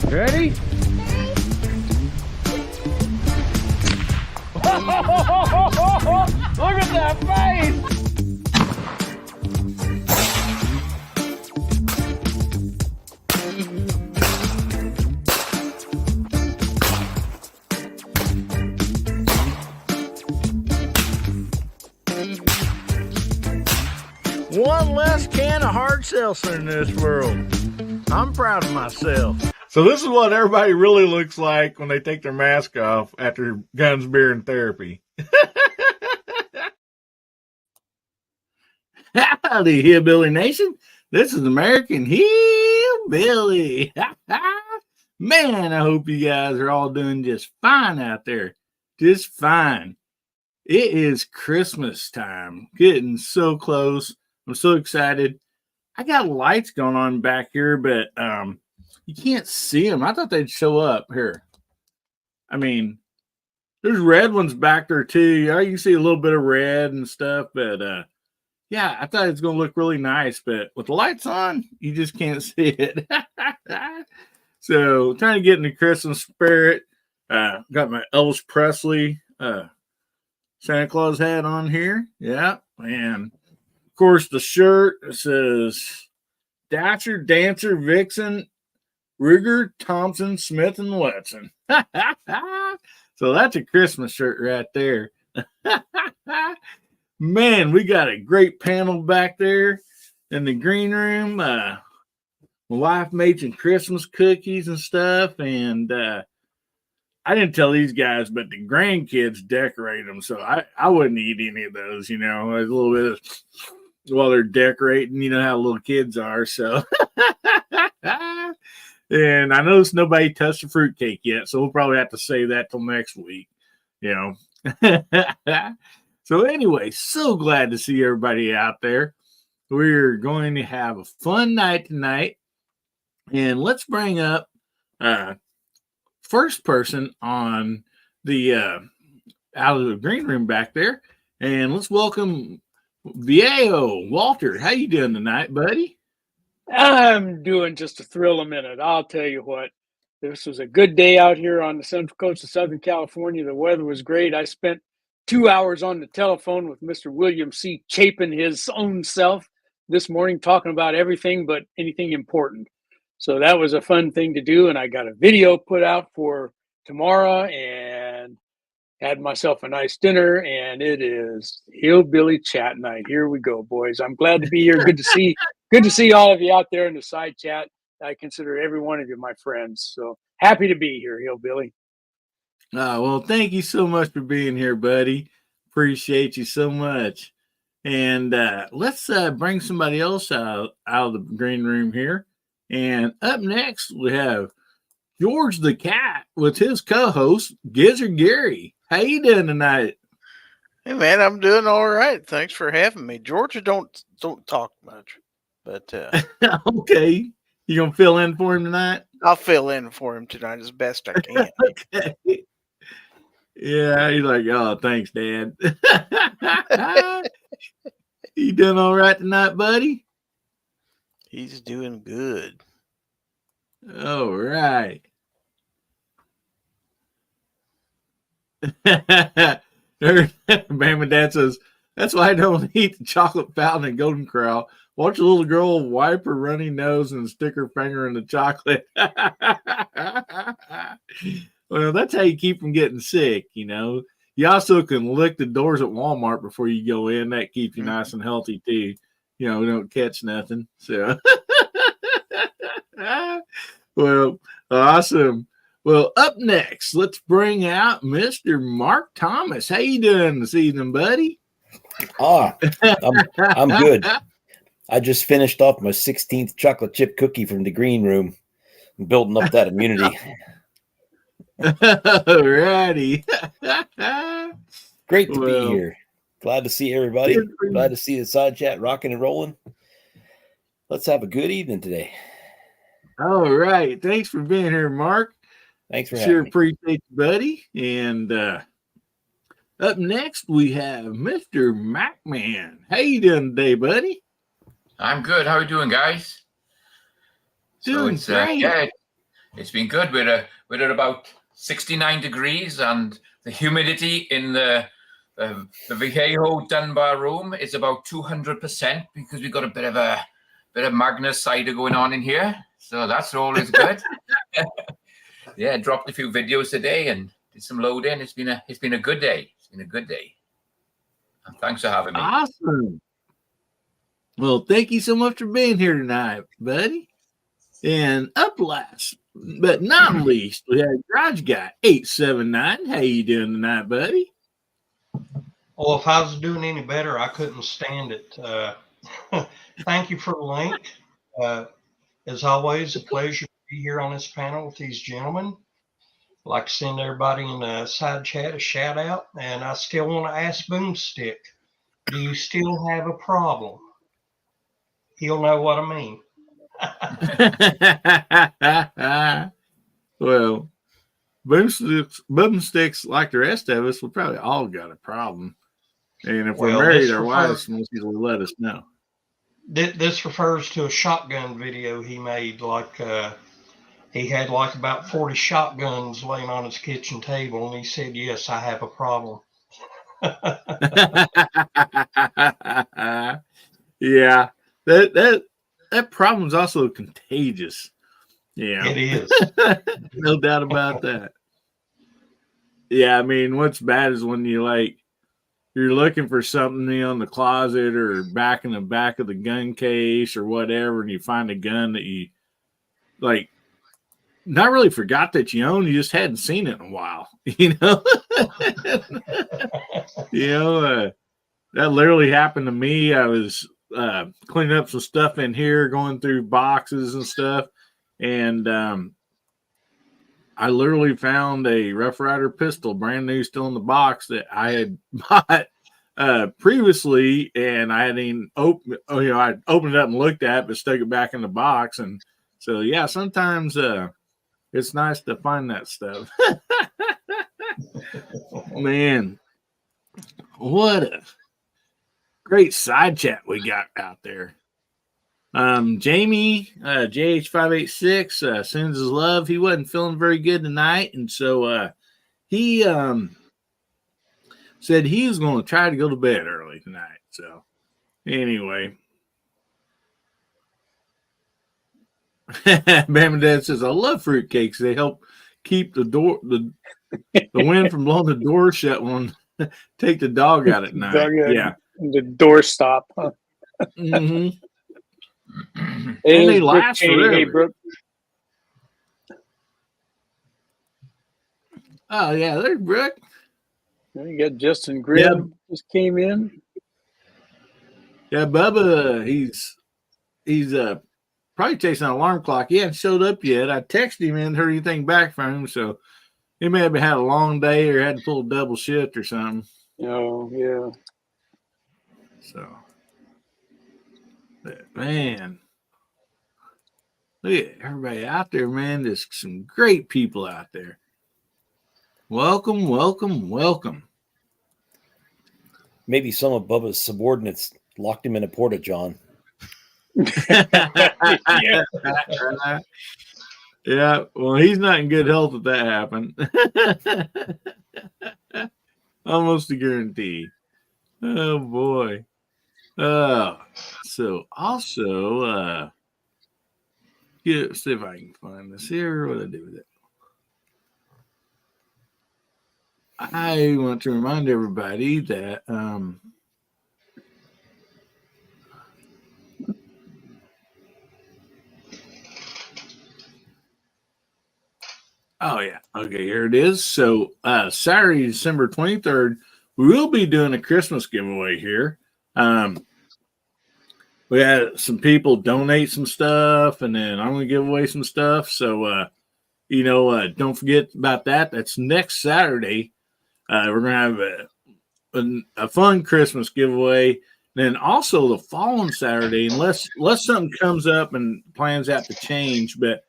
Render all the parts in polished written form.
Ready? Look at that face! One less can of hard seltzer in this world. I'm proud of myself. So this is what everybody really looks like when they take their mask off after guns, beer, and therapy. Howdy, Hillbilly Nation. This is American Hillbilly. Man, I hope you guys are all doing just fine out there. Just fine. It is Christmas time. Getting so close. I'm so excited. I got lights going on back here, but you can't see them. I thought they'd show up here. I mean, there's red ones back there too. You can see a little bit of red and stuff, but yeah, I thought it was going to look really nice, but with the lights on, you just can't see it. So, trying to get in the Christmas spirit. Got my Elvis Presley Santa Claus hat on here. Yeah, and of course, the shirt says Dasher, Dancer, Vixen, Rigger, Thompson, Smith, and Wesson. So that's a Christmas shirt right there. Man, we got a great panel back there in the green room. My wife made some Christmas cookies and stuff, and I didn't tell these guys, but the grandkids decorate them, so I wouldn't eat any of those, you know. A little bit of while they're decorating, you know how little kids are. So, and I noticed nobody touched the fruitcake yet, so we'll probably have to save that till next week, you know. So anyway, so glad to see everybody out there. We're going to have a fun night tonight, and let's bring up first person on the out of the green room back there, and let's welcome P.O. Walter. How you doing tonight, buddy? I'm doing just a thrill a minute. I'll tell you what. This was a good day out here on the central coast of Southern California. The weather was great. I spent 2 hours on the telephone with Mr. William C. Chapin, his own self, this morning, talking about everything but anything important. So that was a fun thing to do, and I got a video put out for tomorrow and had myself a nice dinner, and it is Hillbilly Chat night. Here we go, boys. I'm glad to be here. Good to see all of you out there in the side chat. I consider every one of you my friends. So happy to be here, Hillbilly. Well, thank you so much for being here, buddy. Appreciate you so much. And let's bring somebody else out of the green room here. And up next, we have George the Cat with his co-host, Gizzard Gary. How you doing tonight? Hey, man, I'm doing all right. Thanks for having me. Georgia don't talk much, but okay. You gonna fill in for him tonight? I'll fill in for him tonight as best I can. Okay. Yeah, he's like, oh, thanks, Dad. You doing all right tonight, buddy? He's doing good. All right. Mama Dad says, that's why I don't eat the chocolate fountain and Golden Corral. Watch a little girl wipe her runny nose and stick her finger in the chocolate. Well, that's how you keep from getting sick, you know. You also can lick the doors at Walmart before you go in. That keeps you nice and healthy, too. You know, we don't catch nothing. So, well, awesome. Well, up next, let's bring out Mr. Mark Thomas. How you doing this evening, buddy? I'm good. I just finished off my 16th chocolate chip cookie from the green room. I'm building up that immunity. Alrighty. Great to be here. Glad to see everybody. Glad to see the side chat rocking and rolling. Let's have a good evening today. All right. Thanks for being here, Mark. Thanks for having me. Sure appreciate you, buddy. And up next, we have Mr. Macman. How you doing today, buddy? I'm good. How are you doing, guys? Doing So great. It's been good. We're at about 69 degrees, and the humidity in the Vallejo Dunbar room is about 200% because we've got a bit of Magnus cider going on in here. So that's always good. Yeah, dropped a few videos today and did some loading. It's been a good day. It's been a good day. And thanks for having me. Awesome. Well, thank you so much for being here tonight, buddy. And up last, but not least, we have Garage Guy 879. How you doing tonight, buddy? Well, if I was doing any better, I couldn't stand it. Thank you for the link. As always, a pleasure to be here on this panel with these gentlemen. I'd like to send everybody in the side chat a shout out. And I still want to ask Boomstick, do you still have a problem? He'll know what I mean. Well, boomsticks, like the rest of us, we probably all got a problem. And if we're married, our wives most usually let us know. This refers to a shotgun video he made. Like he had like about 40 shotguns laying on his kitchen table, and he said, "Yes, I have a problem." Yeah, that problem's also contagious. Yeah, it is. No doubt about that. Yeah, I mean, what's bad is when you're looking for something in the closet or back in the back of the gun case or whatever, and you find a gun that you like not really forgot that you own, you just hadn't seen it in a while, you know. That literally happened to me. I was cleaning up some stuff in here, going through boxes and stuff, and I literally found a Rough Rider pistol, brand new, still in the box, that I had bought previously, and I hadn't even opened. I opened it up and looked at it, but stuck it back in the box. And so, yeah, sometimes it's nice to find that stuff. Man, what a great side chat we got out there. Jamie, JH586, sends his love. He wasn't feeling very good tonight, and so he said he was going to try to go to bed early tonight. So anyway, Bama Dad says, "I love fruitcakes. They help keep the wind from blowing the door shut when take the dog out at night." Yeah, the door stop. Huh? Mm-hmm. And they last forever. Hey, Brooke. Oh yeah, there's Brooke. You got Justin Grimm just came in. Yeah, Bubba, he's probably chasing an alarm clock. He hasn't showed up yet. I texted him and heard anything back from him, so he may have had a long day or had to pull a double shift or something. Oh yeah. So, but man, look at everybody out there, man. There's some great people out there. Welcome, welcome, welcome. Maybe some of Bubba's subordinates locked him in a porta-john. Yeah, well, he's not in good health if that happened. Almost a guarantee. Oh boy. So also see if I can find this here. What do I do with it? I want to remind everybody that oh yeah, okay, here it is. So Saturday, December 23rd, we will be doing a Christmas giveaway here. We had some people donate some stuff, and then I'm going to give away some stuff. So don't forget about that. That's next Saturday. We're going to have a fun Christmas giveaway. And then also the following Saturday, unless something comes up and plans have to change, but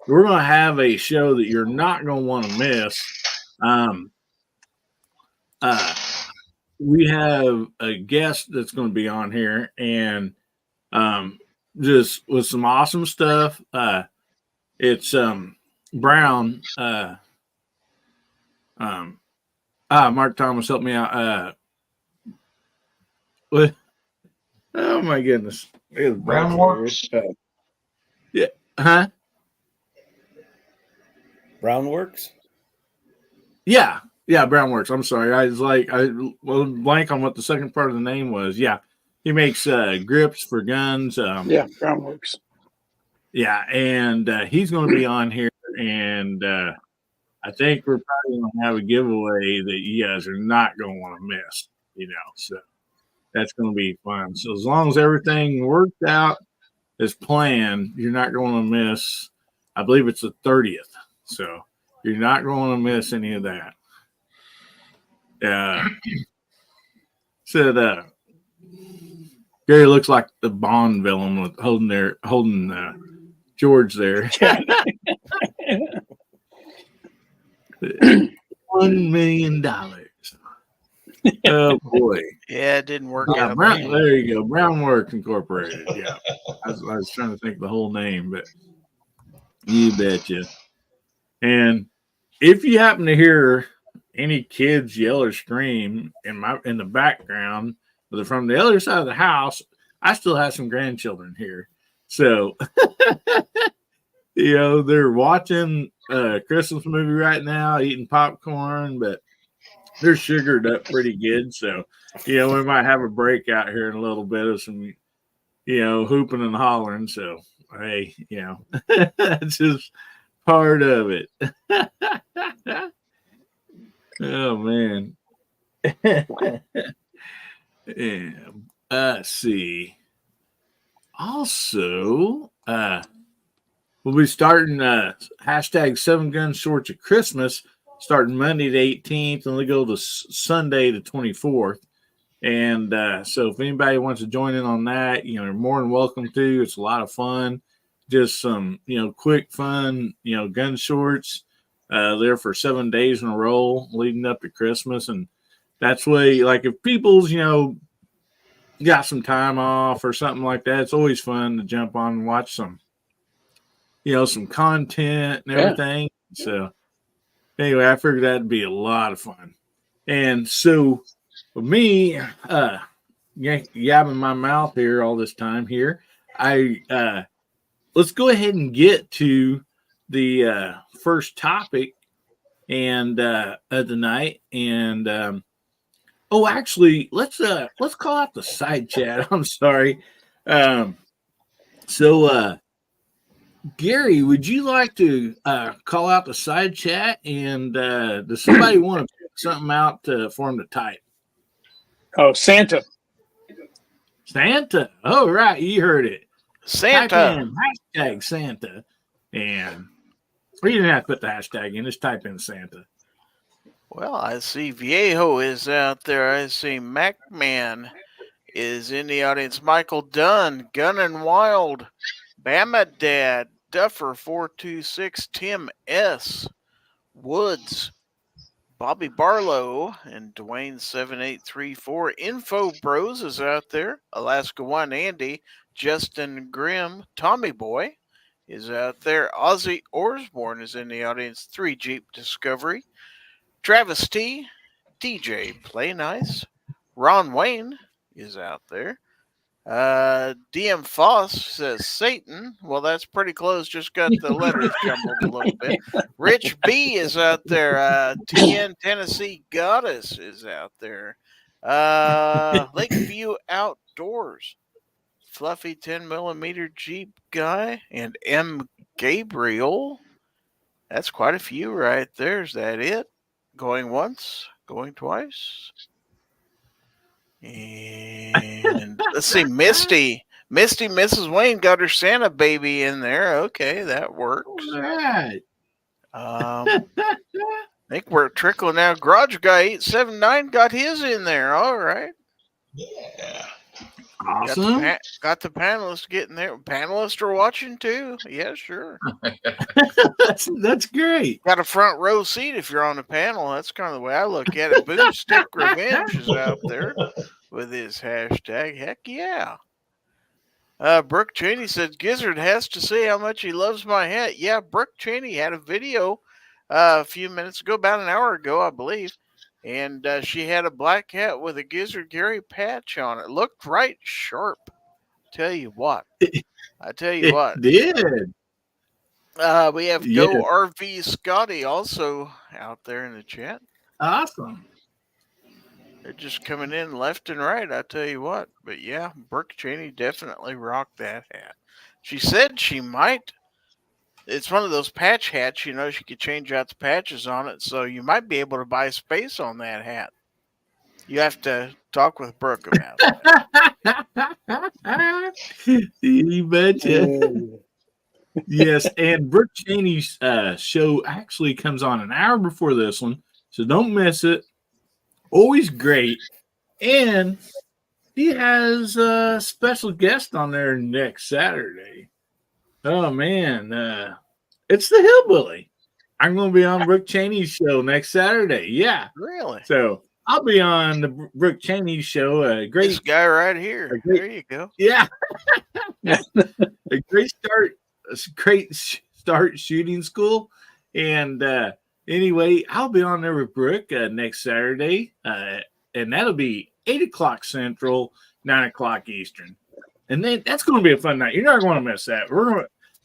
we're going to have a show that you're not going to want to miss. We have a guest that's going to be on here, and just with some awesome stuff. It's Brown, Mark Thomas helped me out. With, oh my goodness. Brownworks. Yeah. Huh? Brownworks? Yeah. Yeah, Brownworks. I'm sorry. I was like, blank on what the second part of the name was. Yeah. He makes grips for guns. Yeah, Groundworks. Yeah, and he's going to be on here, and I think we're probably going to have a giveaway that you guys are not going to want to miss, so that's going to be fun. So as long as everything worked out as planned, you're not going to miss, I believe it's the 30th, so you're not going to miss any of that. Said Gary looks like the Bond villain with holding George there. $1 million. Oh boy! Yeah, it didn't work out. There you go, Brownworks Incorporated. Yeah, I was trying to think of the whole name, but you betcha. And if you happen to hear any kids yell or scream in the background, but from the other side of the house, I still have some grandchildren here, so they're watching a Christmas movie right now, eating popcorn, but they're sugared up pretty good. So, we might have a break out here in a little bit of some, hooping and hollering. So, hey, that's just part of it. Oh, man. Yeah. Let's see. Also, we'll be starting hashtag 7 Gun Shorts of Christmas starting Monday the 18th, and we go to Sunday the 24th. And so if anybody wants to join in on that, you're more than welcome to. It's a lot of fun. Just some, quick, fun, gun shorts there for 7 days in a row leading up to Christmas. And that's way, like if people's, got some time off or something like that, it's always fun to jump on and watch some, some content and everything. Yeah. So anyway, I figured that'd be a lot of fun. And so for me, yabbing my mouth here all this time here, let's go ahead and get to the first topic and of the night. And actually, let's call out the side chat. I'm sorry. Gary, would you like to call out the side chat? And does somebody want to pick something out for him to type? Oh, Santa. Santa. Oh, right. You heard it. Santa. Type in hashtag Santa. And you didn't have to put the hashtag in. Just type in Santa. Well, I see Viejo is out there. I see MacMan is in the audience. Michael Dunn, Gun and Wild, Bama Dad, Duffer 426, Tim S, Woods, Bobby Barlow, and Dwayne 7834. Info Bros is out there. Alaska One Andy, Justin Grimm, Tommy Boy is out there. Ozzy Osbourne is in the audience. 3 Jeep Discovery. Travis T, DJ Play Nice, Ron Wayne is out there. DM Foss says Satan. Well, that's pretty close. Just got the letters jumbled a little bit. Rich B is out there. TN Tennessee Goddess is out there. Lakeview Outdoors, Fluffy 10mm Jeep guy, and M Gabriel. That's quite a few right there. Is that it? Going once, going twice. And let's see, Misty, Mrs. Wayne got her Santa baby in there. Okay, that works. All right. I think we're trickling out. Garage Guy 879 got his in there. All right. Yeah. Awesome. Got the panelists getting there. Panelists are watching too. Yeah, sure. That's great. Got a front row seat if you're on the panel. That's kind of the way I look at it. Boomstick Revenge is out there with his hashtag. Heck yeah. Brooke Cheney said, Gizzard has to say how much he loves my hat. Yeah, Brooke Cheney had a video a few minutes ago, about an hour ago, I believe. And she had a black hat with a Gizzard Gary patch on it. Looked right sharp. Tell you what. I tell you It what. did. We have Yeah. Go RV Scotty also out there in the chat. Awesome. They're just coming in left and right, I tell you what. But yeah, Brooke Cheney definitely rocked that hat. She said she might. It's one of those patch hats, you know, she could change out the patches on it, so you might be able to buy space on that hat. You have to talk with Brooke about that. You betcha. Yes, and Brooke Cheney's show actually comes on an hour before this one, so don't miss it. Always great. And he has a special guest on there next Saturday. Oh, man. It's the Hillbilly. I'm going to be on Brooke Cheney's show next Saturday. Yeah. Really? So I'll be on the Brooke Cheney show. This guy right here. There you go. Yeah. A great start shooting school. And anyway, I'll be on there with Brooke next Saturday. And that'll be 8 o'clock Central, 9 o'clock Eastern. And then that's going to be a fun night. You're not going to miss that.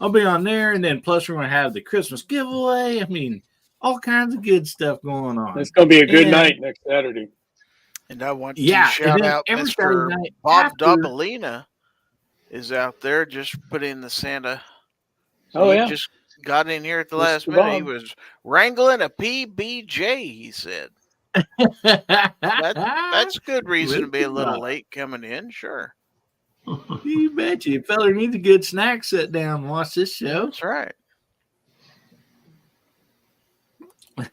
I'll be on there, and then plus we're going to have the Christmas giveaway. I mean, all kinds of good stuff going on. It's going to be a good night next Saturday. And I want to shout out Mr. Bob Dobalina is out there just putting in the Santa. He just got in here at the last minute. He was wrangling a PBJ, he said. That's a good reason to be a little late coming in, sure. You bet you. Feller needs a good snack, sit down and watch this show. That's right.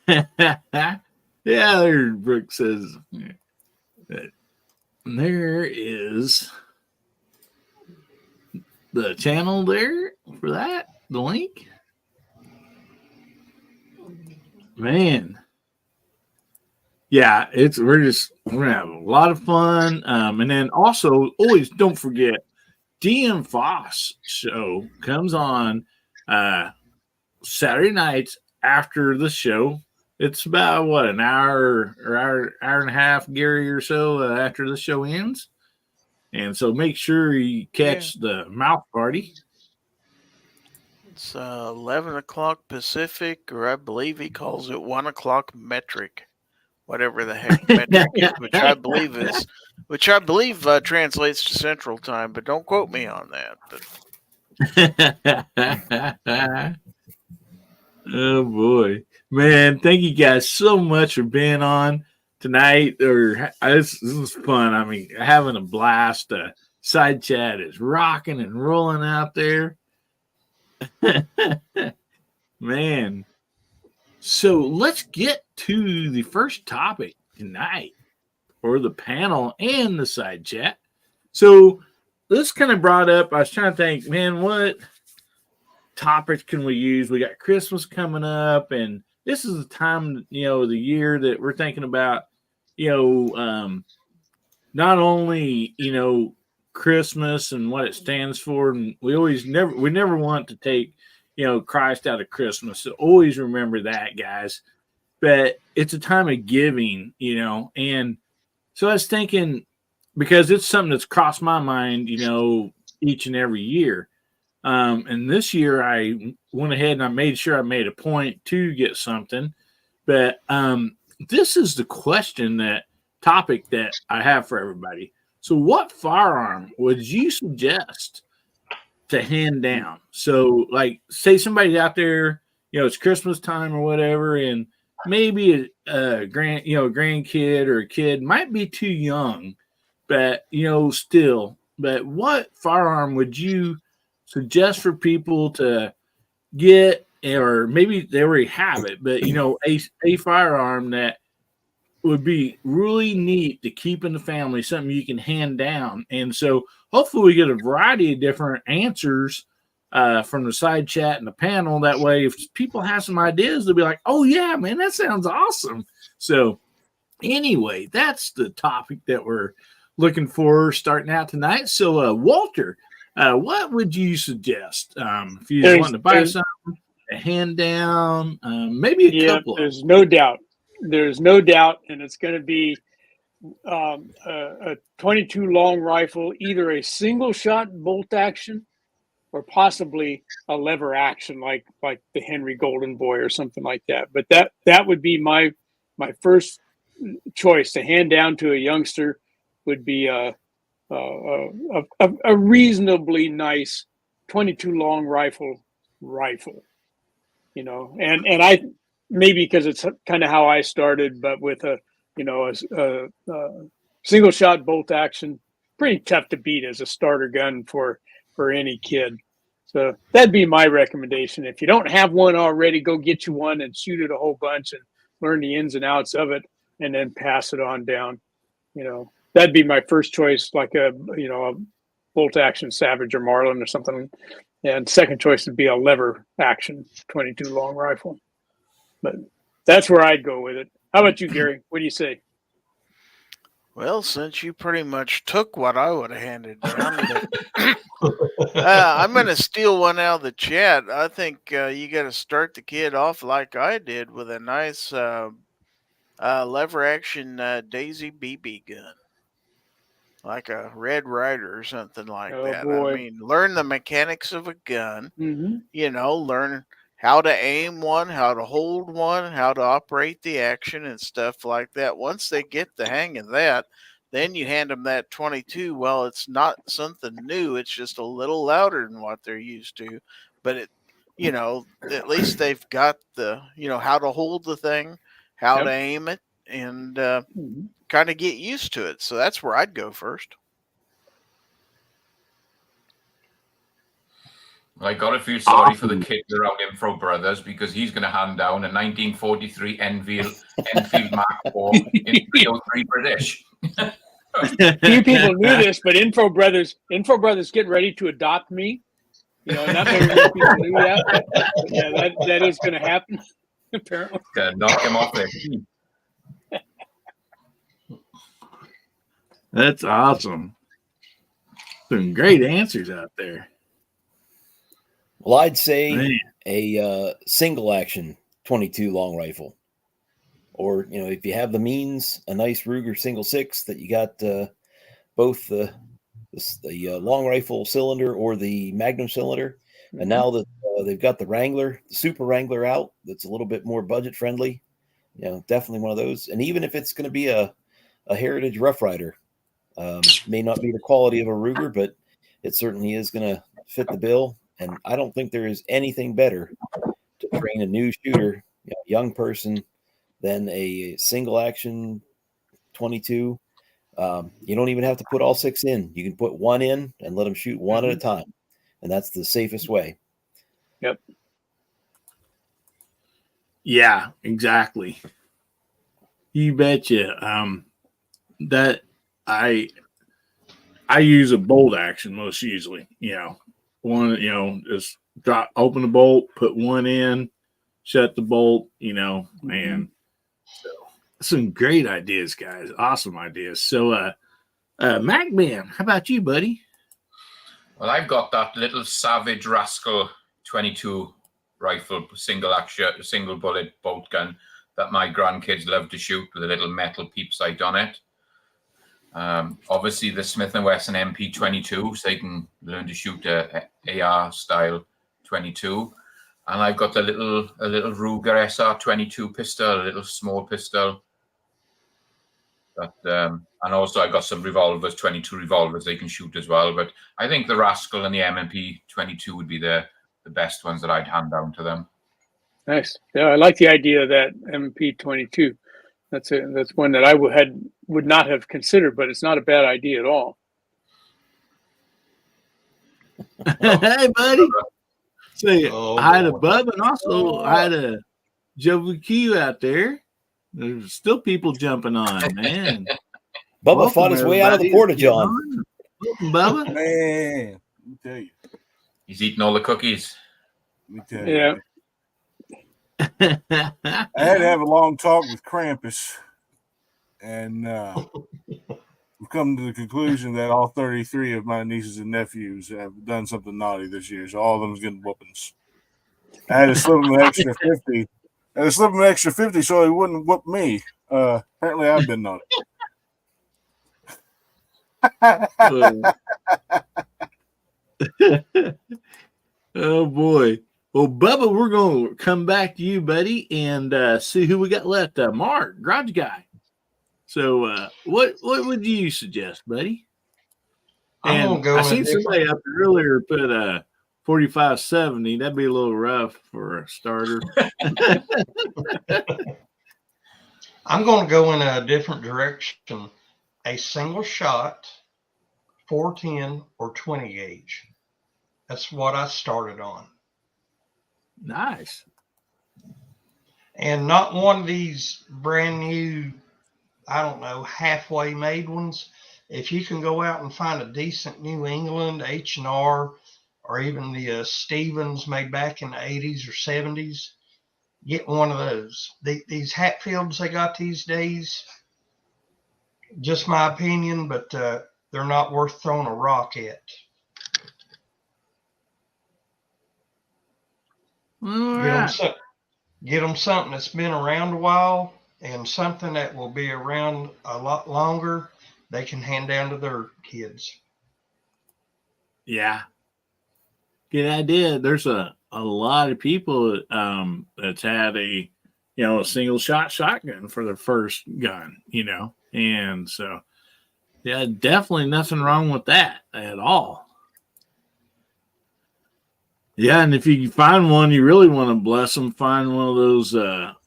Yeah, there Brooke says that there is the channel there for that, the link. Man. Yeah, we're gonna have a lot of fun. And then also always don't forget DM Foss show comes on Saturday nights after the show. It's about an hour or hour and a half, Gary, or so after the show ends. And so make sure you catch the mouth party. It's 11 o'clock Pacific, or I believe he calls it 1 o'clock metric. Whatever the heck metric is, which I believe translates to Central Time, but don't quote me on that. Oh boy, man! Thank you guys so much for being on tonight. This was fun. I mean, having a blast. Side chat is rocking and rolling out there, man. So let's get to the first topic tonight, or the panel and the side chat. So this kind of brought up, I was trying to think, man, what topics can we use? We got Christmas coming up, and this is the time, of the year that we're thinking about, not only, Christmas and what it stands for. And we never want to take, Christ out of Christmas. So always remember that, guys. But it's a time of giving, and so I was thinking, because it's something that's crossed my mind, each and every year. And this year I went ahead and I made sure I made a point to get something. But this is the topic that I have for everybody. So what firearm would you suggest to hand down? So, like, say somebody's out there, it's Christmas time or whatever, and maybe a grandkid or a kid might be too young, but still. But what firearm would you suggest for people to get, or maybe they already have it, but a firearm that would be really neat to keep in the family, something you can hand down? And so hopefully we get a variety of different answers from the side chat and the panel. That way, if people have some ideas, they'll be like, oh yeah, man, that sounds awesome. So anyway, that's the topic that we're looking for starting out tonight. So Walter, What would you suggest if you just want to buy something, a hand down, maybe a couple? There's no doubt. There's no doubt, and it's going to be a 22 long rifle, either a single shot bolt action or possibly a lever action like the Henry Golden Boy or something like that. But that would be my first choice to hand down to a youngster. Would be a reasonably nice 22 long rifle, you know, and I maybe because it's kind of how I started, but with a single shot bolt action, pretty tough to beat as a starter gun for any kid. So that'd be my recommendation. If you don't have one already, go get you one and shoot it a whole bunch and learn the ins and outs of it, and then pass it on down. You know, that'd be my first choice, like a bolt action Savage or Marlin or something. And second choice would be a lever action 22 long rifle. But that's where I'd go with it. How about you, Gary? What do you say? Well, since you pretty much took what I would have handed down, I'm going to steal one out of the chat. I think you got to start the kid off like I did with a nice lever action Daisy BB gun, like a Red Ryder or something like that. Boy. I mean, learn the mechanics of a gun. Mm-hmm. You know, learn how to aim one, how to hold one, how to operate the action and stuff like that. Once they get the hang of that, then you hand them that 22. Well, it's not something new. It's just a little louder than what they're used to. But it, at least they've got the, how to hold the thing, how to aim it, and kind of get used to it. So that's where I'd go first. Well, I got to feel sorry for the kid around Info Brothers because he's going to hand down a 1943 Enfield Mark IV in 303 British. Few people knew this, but Info Brothers getting ready to adopt me. Not very many people knew that. But yeah, that is going to happen. Apparently, going to knock him off their feet. That's awesome. Some great answers out there. Well, I'd say a single action 22 long rifle, or if you have the means, a nice Ruger single 6 that you got both the long rifle cylinder or the Magnum cylinder, and now that they've got the Wrangler, the Super Wrangler out, that's a little bit more budget friendly. Definitely one of those. And even if it's going to be a Heritage Rough Rider, may not be the quality of a Ruger, but it certainly is going to fit the bill. And I don't think there is anything better to train a new shooter, young person, than a single action 22. You don't even have to put all 6 in. You can put 1 in and let them shoot one at a time. And that's the safest way. Yep. Yeah, exactly. You betcha. That I use a bolt action most usually, one, just open the bolt, put 1 in, shut the bolt, man. So some great ideas, guys. Awesome ideas. So, MacMan, how about you, buddy? Well, I've got that little Savage Rascal 22 rifle, single bullet bolt gun that my grandkids love to shoot with a little metal peep sight on it. Obviously the Smith & Wesson MP22, so they can learn to shoot a AR style 22. And I've got a little Ruger SR22 pistol, a little small pistol. But and also I got some revolvers, 22 revolvers they can shoot as well. But I think the Rascal and the MP22 would be the best ones that I'd hand down to them. Nice. Yeah, I like the idea of that MP22. That's one that I would not have considered, but it's not a bad idea at all. Hey, buddy. Say hi to Bub, and also hi to Joe Q out there. There's still people jumping on, man. Bubba fought his way out of the porta john. Welcome, Bubba. Man, let me tell you. He's eating all the cookies. Let me tell you. I had to have a long talk with Krampus. And come to the conclusion that all 33 of my nieces and nephews have done something naughty this year, so all of them's getting whoopings. I had to slip them an extra 50. I had to slip them an extra 50 so he wouldn't whoop me. Apparently, I've been naughty. Oh boy. Well, Bubba, we're going to come back to you, buddy, and see who we got left. Mark, Garage Guy. So, what would you suggest, buddy? I'm gonna go. I seen somebody up earlier put 4570. That'd be a little rough for a starter. I'm going to go in a different direction. A single shot, 410 or 20 gauge. That's what I started on. Nice. And not one of these brand new, I don't know, halfway made ones. If you can go out and find a decent New England H&R or even the Stevens made back in the 80s or 70s, get one of those. These Hatfields they got these days, just my opinion, but they're not worth throwing a rock at. Get them something that's been around a while and something that will be around a lot longer. They can hand down to their kids. Yeah. Good idea. There's a lot of people that's had a single shot shotgun for their first gun, and so yeah, definitely nothing wrong with that at all. Yeah, and if you find one you really want to bless them, find one of those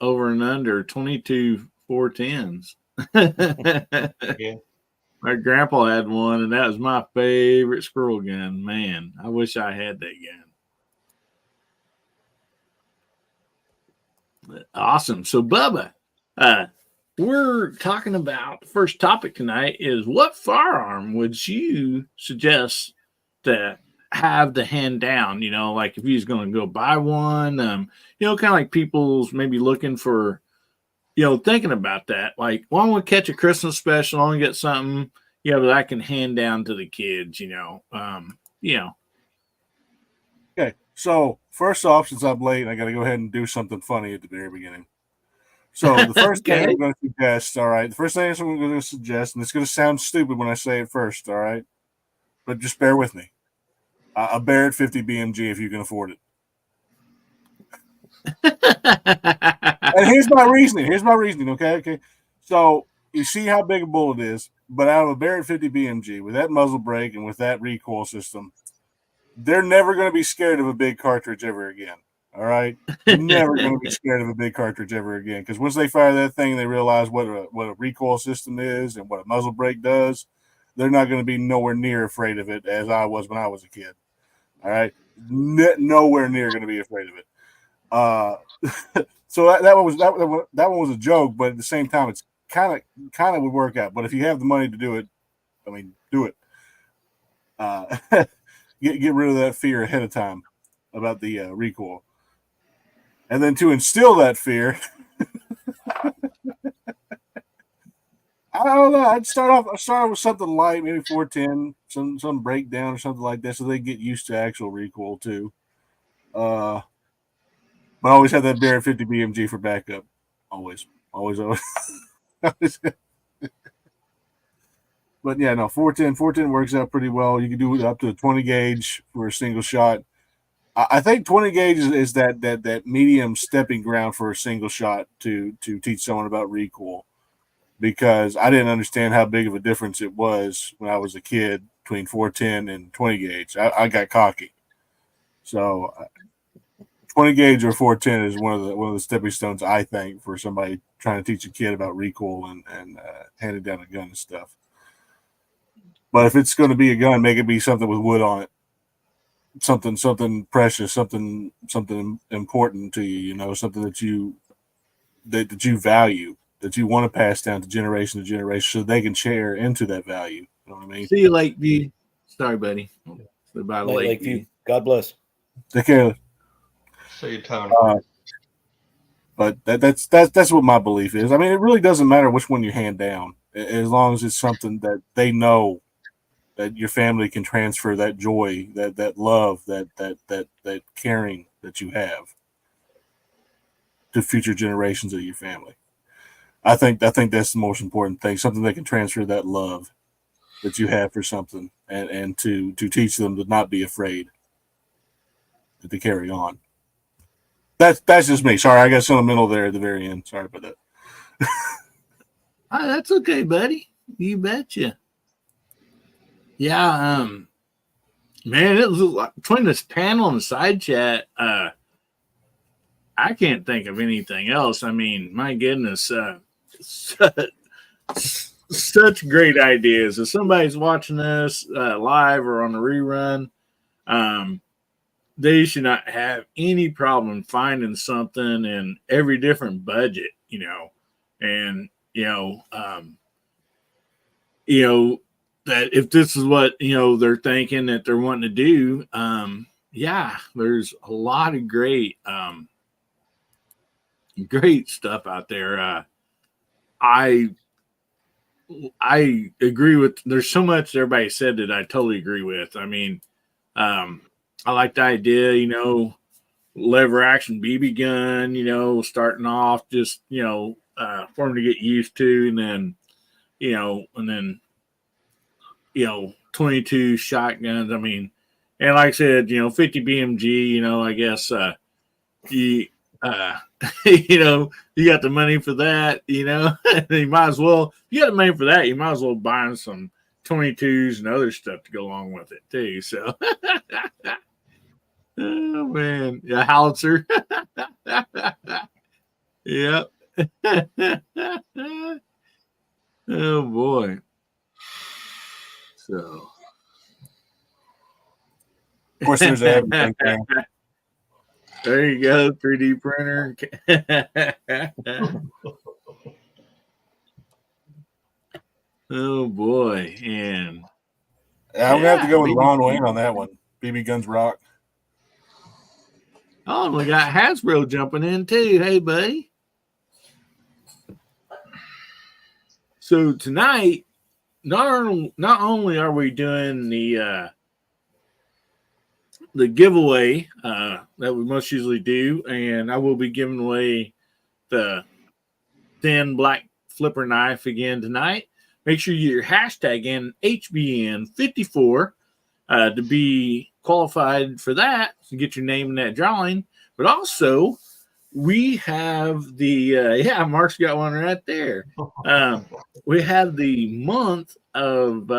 over and under 22 410s. Yeah. My grandpa had one, and that was my favorite squirrel gun. Man, I wish I had that gun. Awesome. So, Bubba, we're talking about the first topic tonight is what firearm would you suggest to have to hand down? Like if you was going to go buy one, kind of like people's maybe looking for, thinking about that. Like, well, I want to catch a Christmas special. I want to get something, that I can hand down to the kids, Okay, so first off, since I'm late, I got to go ahead and do something funny at the very beginning. So the first thing I'm going to suggest, all right, the first thing I'm going to suggest, and it's going to sound stupid when I say it first, all right, but just bear with me. A Barrett 50 BMG if you can afford it. And here's my reasoning. Okay. So you see how big a bullet is, but out of a Barrett 50 BMG with that muzzle brake and with that recoil system, they're never going to be scared of a big cartridge ever again. All right, never going to be scared of a big cartridge ever again, because once they fire that thing, they realize what a recoil system is and what a muzzle brake does. They're not going to be nowhere near afraid of it as I was when I was a kid. All right, nowhere near going to be afraid of it. So that one was a joke, but at the same time, it's kind of would work out. But if you have the money to do it, I mean, do it. Get rid of that fear ahead of time about the recoil. And then to instill that fear, I don't know. I'd start off with something light, maybe 410, some breakdown or something like that, so they get used to actual recoil too. But I always have that Barrett 50 BMG for backup. Always. But yeah, no, 410 works out pretty well. You can do it up to a 20 gauge for a single shot. I think 20 gauge is that medium stepping ground for a single shot to teach someone about recoil, because I didn't understand how big of a difference it was when I was a kid between 410 and 20 gauge. I got cocky. So 20 gauge or 410 is one of the stepping stones, I think, for somebody trying to teach a kid about recoil and handing down a gun and stuff. But if it's going to be a gun, make it be something with wood on it. Something precious, something important to you, something that you value, that you want to pass down to generation so they can share into that value. You know what I mean? See you, Lakeview. Sorry, buddy. By Lakeview. God bless. Take care. See you, Tony. But that's what my belief is. I mean, it really doesn't matter which one you hand down. as long as it's something that they know that your family can transfer that joy, that love, that caring that you have to future generations of your family. I think that's the most important thing. Something that can transfer that love that you have for something, and to teach them to not be afraid, to carry on. That's just me. Sorry, I got sentimental there at the very end. Sorry about that. That's okay, buddy. You betcha. Yeah, man, it was between this panel and the side chat. I can't think of anything else. I mean, my goodness, such great ideas. If somebody's watching this live or on the rerun, they should not have any problem finding something in every different budget, and that if this is what they're thinking that they're wanting to do, yeah, there's a lot of great stuff out there. I agree with. There's so much everybody said that I totally agree with. I mean, I like the idea, lever action BB gun, starting off just for them to get used to, and then 22 shotguns. I mean, and like I said, 50 BMG. I guess you you got the money for that. You might as well. You got the money for that. You might as well buy some 22s and other stuff to go along with it too. So, oh man, yeah, howitzer. Yep. Oh boy. So, of course, there's everything. There you go, 3D printer. Oh boy, and I'm gonna have to go with Ron Wayne on that one. BB guns rock. Oh, we got Hasbro jumping in too. Hey, buddy. So tonight, not only are we doing the giveaway that we most usually do, and I will be giving away the thin black flipper knife again tonight. Make sure you get your hashtag in HBN54 to be qualified for that, to get your name in that drawing. But also, we have the Mark's got one right there. We have the month of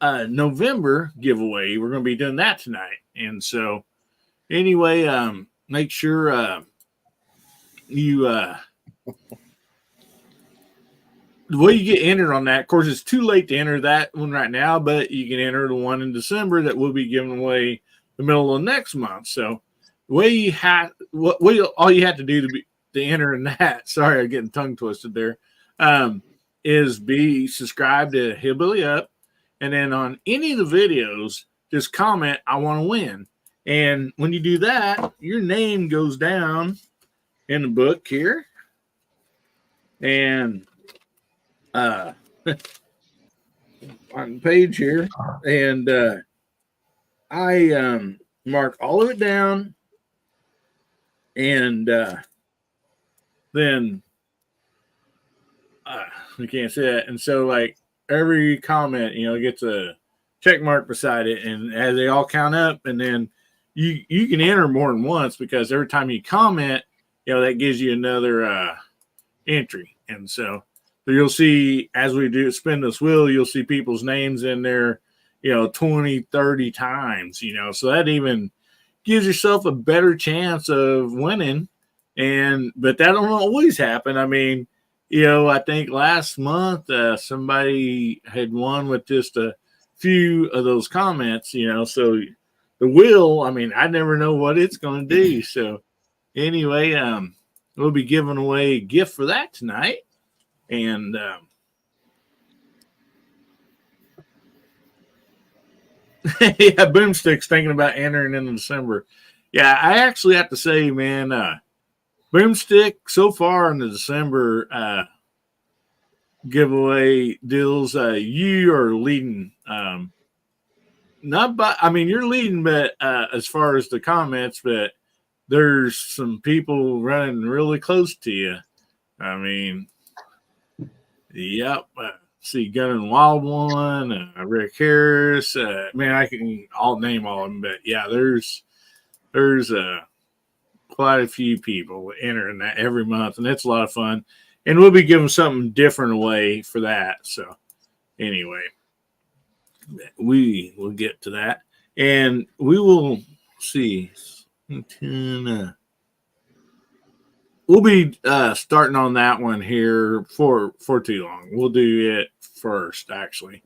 November giveaway. We're going to be doing that tonight, and so anyway, make sure you the way you get entered on that. Of course, it's too late to enter that one right now, but you can enter the one in December that will be given away the middle of next month. So the way you have all you have to do to enter in that. Sorry, I'm getting tongue twisted there. Is be subscribed to Hillbilly Up, and then on any of the videos, just comment, I want to win. And when you do that, your name goes down in the book here. And on the page here. And I mark all of it down. And then you can't say that. And so, like, every comment, gets a check mark beside it, and as they all count up, and then you can enter more than once, because every time you comment, that gives you another entry. And so you'll see, as we do spin this wheel, you'll see people's names in there, 20, 30 times, so that even gives yourself a better chance of winning. But that don't always happen. I mean, I think last month somebody had won with just a few of those comments, so the wheel, I mean, I never know what it's going to do. So anyway, we'll be giving away a gift for that tonight. And yeah, Boomstick's thinking about entering in December. Yeah, I actually have to say, man, Boomstick, so far in the December, giveaway deals. You are leading. Not by, I mean, you're leading, but as far as the comments, but there's some people running really close to you. I mean, yep. See, Gun and Wild one, Rick Harris. Man, I'll name all of them, but yeah, there's quite a few people entering that every month, and it's a lot of fun. And we'll be giving something different away for that. So, anyway, we will get to that, and we will see. We'll be starting on that one here for too long. We'll do it first, actually,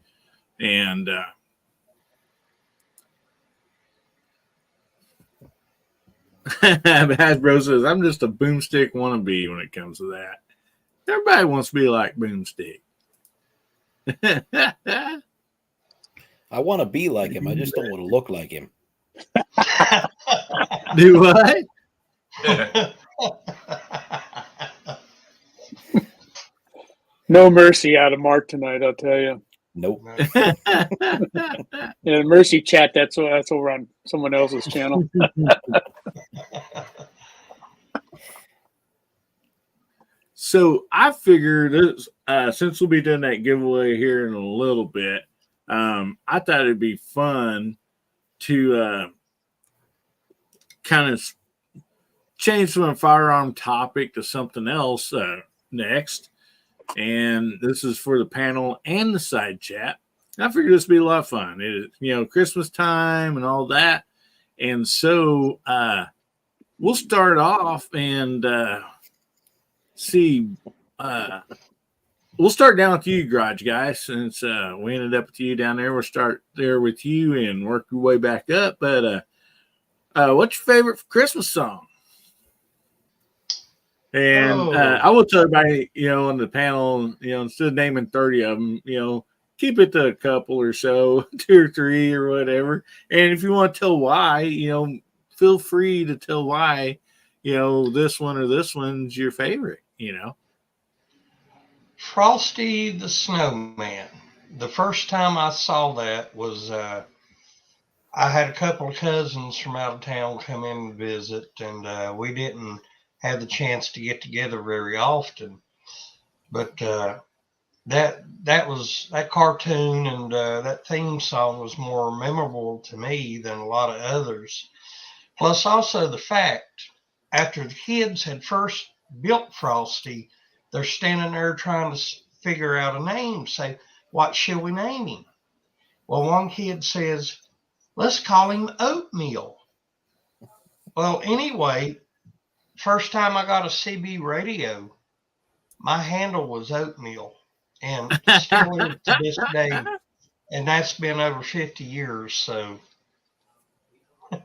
and Hasbro says I'm just a boomstick wannabe when it comes to that. Everybody wants to be like Boomstick. I want to be like him. I just don't want to look like him. Do what? No mercy out of Mark tonight, I'll tell you. Nope. Yeah, mercy chat. That's over on someone else's channel. So I figured since we'll be doing that giveaway here in a little bit, I thought it'd be fun to kind of change from a firearm topic to something else next. And this is for the panel and the side chat. I figured this would be a lot of fun. It's, Christmas time and all that. And so we'll start off and see. We'll start down with you, Garage Guy, since we ended up with you down there. We'll start there with you and work your way back up. But what's your favorite Christmas song? And I will tell everybody, on the panel, instead of naming 30 of them, keep it to a couple or so, 2 or 3 or whatever. And if you want to tell why, feel free to tell why, this one or this one's your favorite, Frosty the Snowman. The first time I saw that was I had a couple of cousins from out of town come in and visit, and we didn't have the chance to get together very often. But that cartoon and that theme song was more memorable to me than a lot of others. Plus also the fact, after the kids had first built Frosty, they're standing there trying to figure out a name, say, what shall we name him? Well, one kid says, let's call him Oatmeal. Well, anyway, first time I got a CB radio, my handle was Oatmeal, and still is to this day, and that's been over 50 years, so.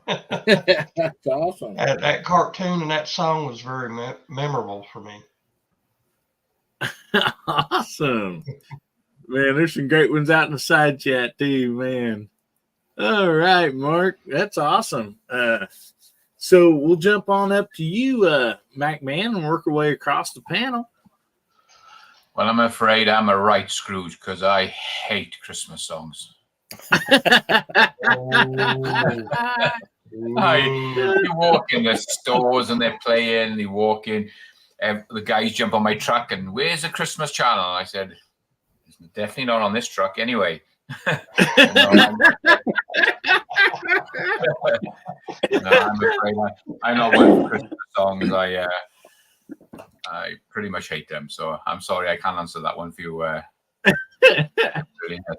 That's awesome. That cartoon and that song was very memorable for me. Awesome. Man, there's some great ones out in the side chat too, man. All right, Mark. That's awesome. So we'll jump on up to you, Mac Man, and work our way across the panel. Well, I'm afraid I'm a right Scrooge because I hate Christmas songs. You walk in the stores and they're playing, you walk in, the guys jump on my truck and where's the Christmas channel? I said, it's definitely not on this truck anyway. I'm afraid I'm not one for Christmas songs. I pretty much hate them, so I'm sorry I can't answer that one for you.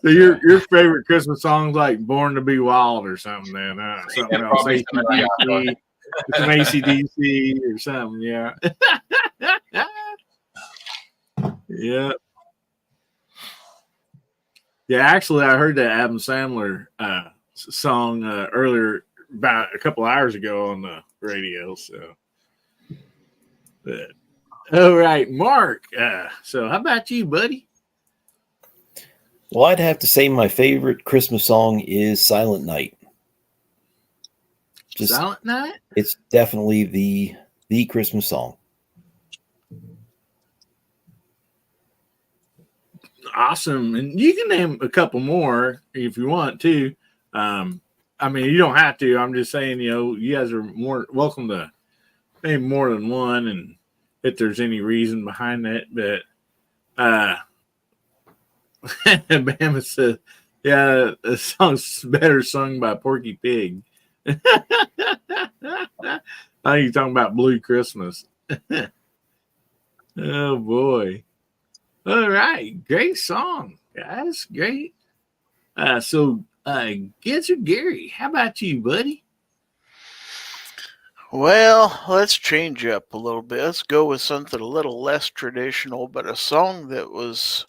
So your favorite Christmas song's like "Born to Be Wild" or something, then something else, some AC/DC or something, yeah. Yeah. Yeah, actually, I heard that Adam Sandler song earlier, about a couple hours ago on the radio. So, but, all right, Mark. So, how about you, buddy? Well, I'd have to say my favorite Christmas song is "Silent Night." Silent Night? It's definitely the Christmas song. Awesome. And you can name a couple more if you want to. I mean, you don't have to. I'm just saying, you guys are more welcome to name more than one, and if there's any reason behind that. But Bama said, yeah, the song's better sung by Porky Pig. I think you're talking about Blue Christmas. Oh, boy. All right. Great song, guys. Great. So, Getzer Gary, how about you, buddy? Well, let's change up a little bit. Let's go with something a little less traditional, but a song that was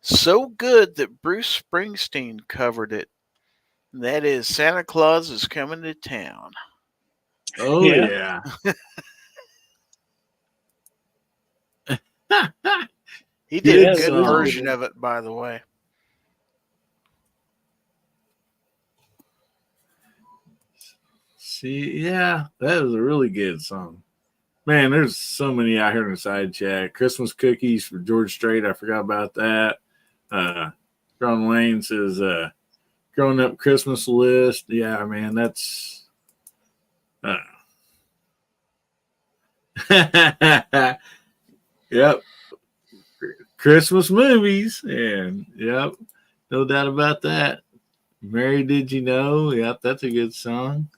so good that Bruce Springsteen covered it. And that is Santa Claus is Coming to Town. Oh, yeah. He did a Good good song. version of it, by the way. See, yeah, that was a really good song. Man, there's so many out here in the side chat. Christmas cookies for George Strait. I forgot about that. Ron Lane says, growing up Christmas list. Yeah, man, that's. Yep. Christmas movies. And, yep, no doubt about that. Mary, Did You Know? Yep, that's a good song.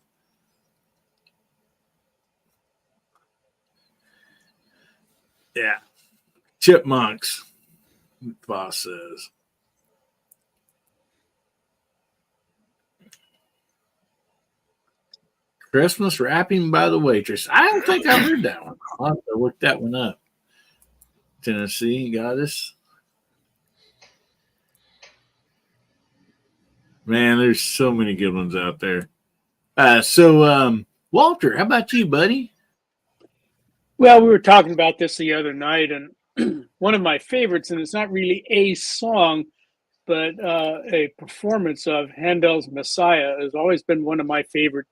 Yeah. Chipmunks, boss says. Christmas Wrapping by the Waitress. I don't think I've heard that one. I'll have to look that one up. Tennessee Goddess. Man, there's so many good ones out there. So, Walter, how about you, buddy? Well, we were talking about this the other night, and one of my favorites, and it's not really a song, but a performance of Handel's Messiah has always been one of my favorite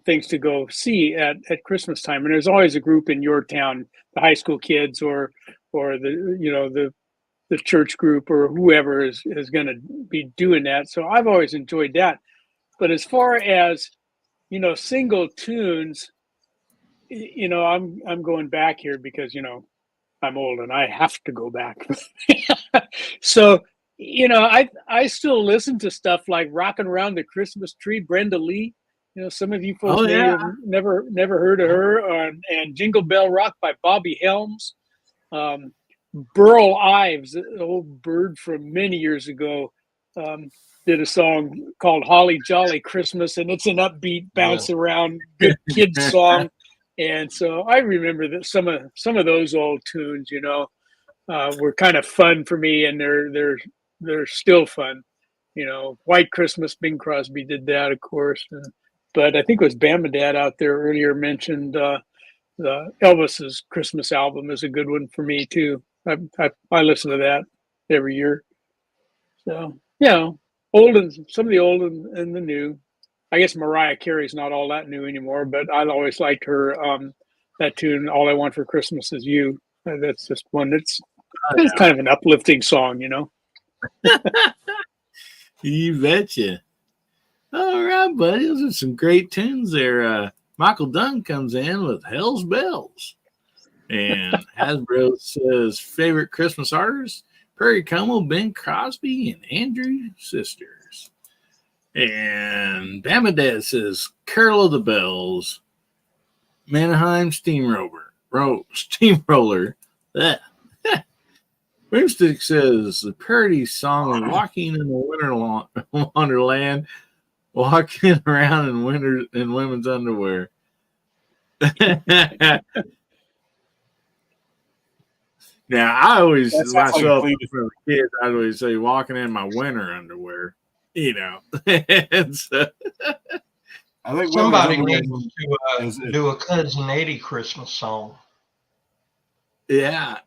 things to go see at Christmas time. And there's always a group in your town, the high school kids or the church group or whoever is going to be doing that. So I've always enjoyed that. But as far as, single tunes, I'm going back here because, I'm old and I have to go back. So, I still listen to stuff like Rockin' Around the Christmas Tree, Brenda Lee. Some of you folks may have never heard of her, and Jingle Bell Rock by Bobby Helms. Burl Ives, the old bird from many years ago, did a song called Holly Jolly Christmas, and it's an upbeat, bounce around, good kid song. And so I remember that some of those old tunes, were kind of fun for me, and they're still fun. White Christmas, Bing Crosby did that, of course. But I think it was Bama Dad out there earlier mentioned the Elvis's Christmas album is a good one for me too. I listen to that every year. So old and some of the old and the new. I guess Mariah Carey's not all that new anymore, but I always liked her that tune, "All I Want for Christmas Is You." That's just one that's kind of an uplifting song, You betcha. All right, buddy. Those are some great tunes there. Michael Dunn comes in with Hell's Bells. And Hasbro says favorite Christmas artists, Perry Como, Ben Crosby, and Andrew Sisters. And Bamadad says Carol of the Bells, Mannheim Steamroller. Broomstick says the parody song of Walking in the Wonderland, walking around in women's underwear. Now, I always, myself, from a kid, I always say walking in my winter underwear, And so, I think somebody needs to do a Cousin Eddie Christmas song. Yeah.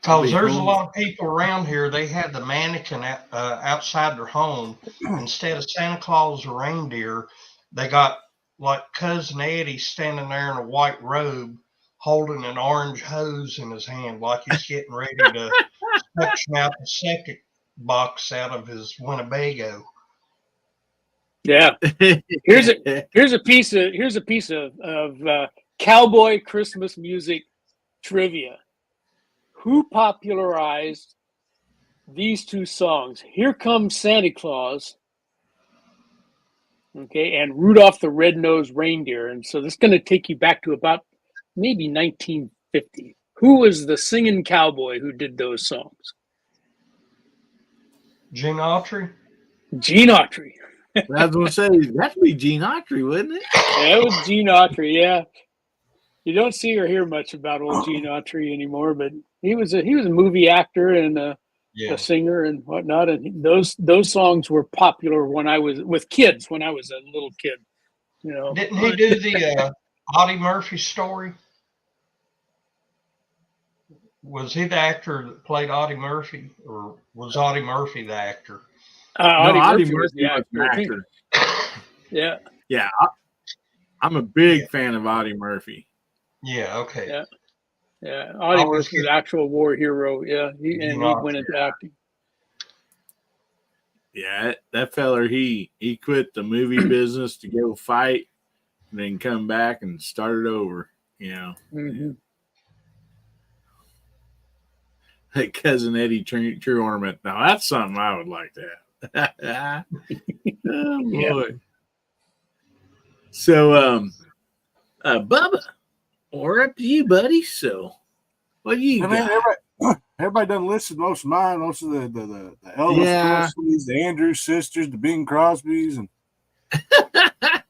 Because there's a lot of people around here, they had the mannequin outside their home. Instead of Santa Claus or reindeer, they got like Cousin Eddie standing there in a white robe holding an orange hose in his hand like he's getting ready to suction out the septic box out of his Winnebago. Yeah. Here's a piece of cowboy Christmas music trivia. Who popularized these two songs? Here Comes Santa Claus, okay, and Rudolph the Red-Nosed Reindeer. And so this is going to take you back to about maybe 1950. Who was the singing cowboy who did those songs? Gene Autry? Gene Autry. I was going to say, that'd be Gene Autry, wouldn't it? Yeah, it was Gene Autry, yeah. You don't see or hear much about old Gene Autry anymore, but he was a movie actor and a singer and whatnot. And those songs were popular when I was with kids, when I was a little kid. You know, didn't he do the Audie Murphy story? Was he the actor that played Audie Murphy, or was Audie Murphy the actor? Audie Murphy was the actor. Yeah. Yeah. I'm a big fan of Audie Murphy. Yeah, okay. Yeah. Audie Murphy was an actual war hero. Yeah. He went into acting. Yeah, that feller, he quit the movie business to go fight and then come back and start it over, you know. Mm-hmm. Like Cousin Eddie True Ornament. Now, that's something I would like to have. Oh, boy. Yeah. So, Bubba, we're up to you, buddy. So, what do you got? Everybody done listed most of mine, most of the Elvis Presleys, the Andrews sisters, the Bing Crosbys, and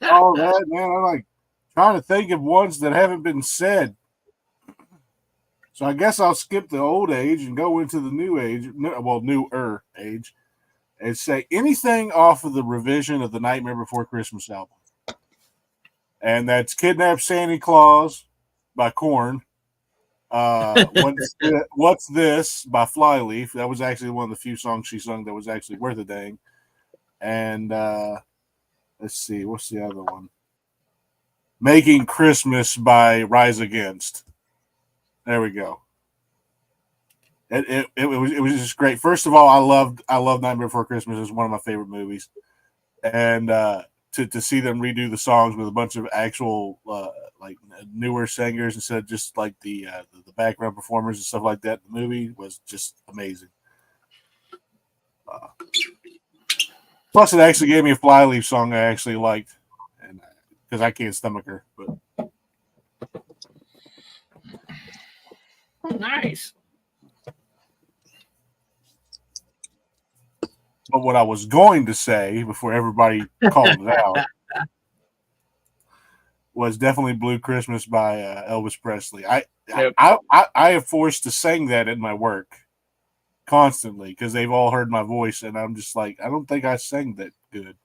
all that. Man, I'm like trying to think of ones that haven't been said. So I guess I'll skip the old age and go into the new age, newer age, and say anything off of the revision of the Nightmare Before Christmas album. And that's Kidnap Santa Claus by Korn. What's This by Flyleaf. That was actually one of the few songs she sung that was actually worth a dang. And let's see, what's the other one? Making Christmas by Rise Against. There we go. It was just great. First of all, I love Nightmare Before Christmas. It's one of my favorite movies. And to see them redo the songs with a bunch of actual like newer singers instead of just like the background performers and stuff like that in the movie was just amazing. Plus, it actually gave me a Flyleaf song I actually liked, and because I can't stomach her. But nice. But what I was going to say before everybody called it out was definitely Blue Christmas by Elvis Presley. I am forced to sing that in my work constantly because they've all heard my voice, and I'm just like, I don't think I sang that good.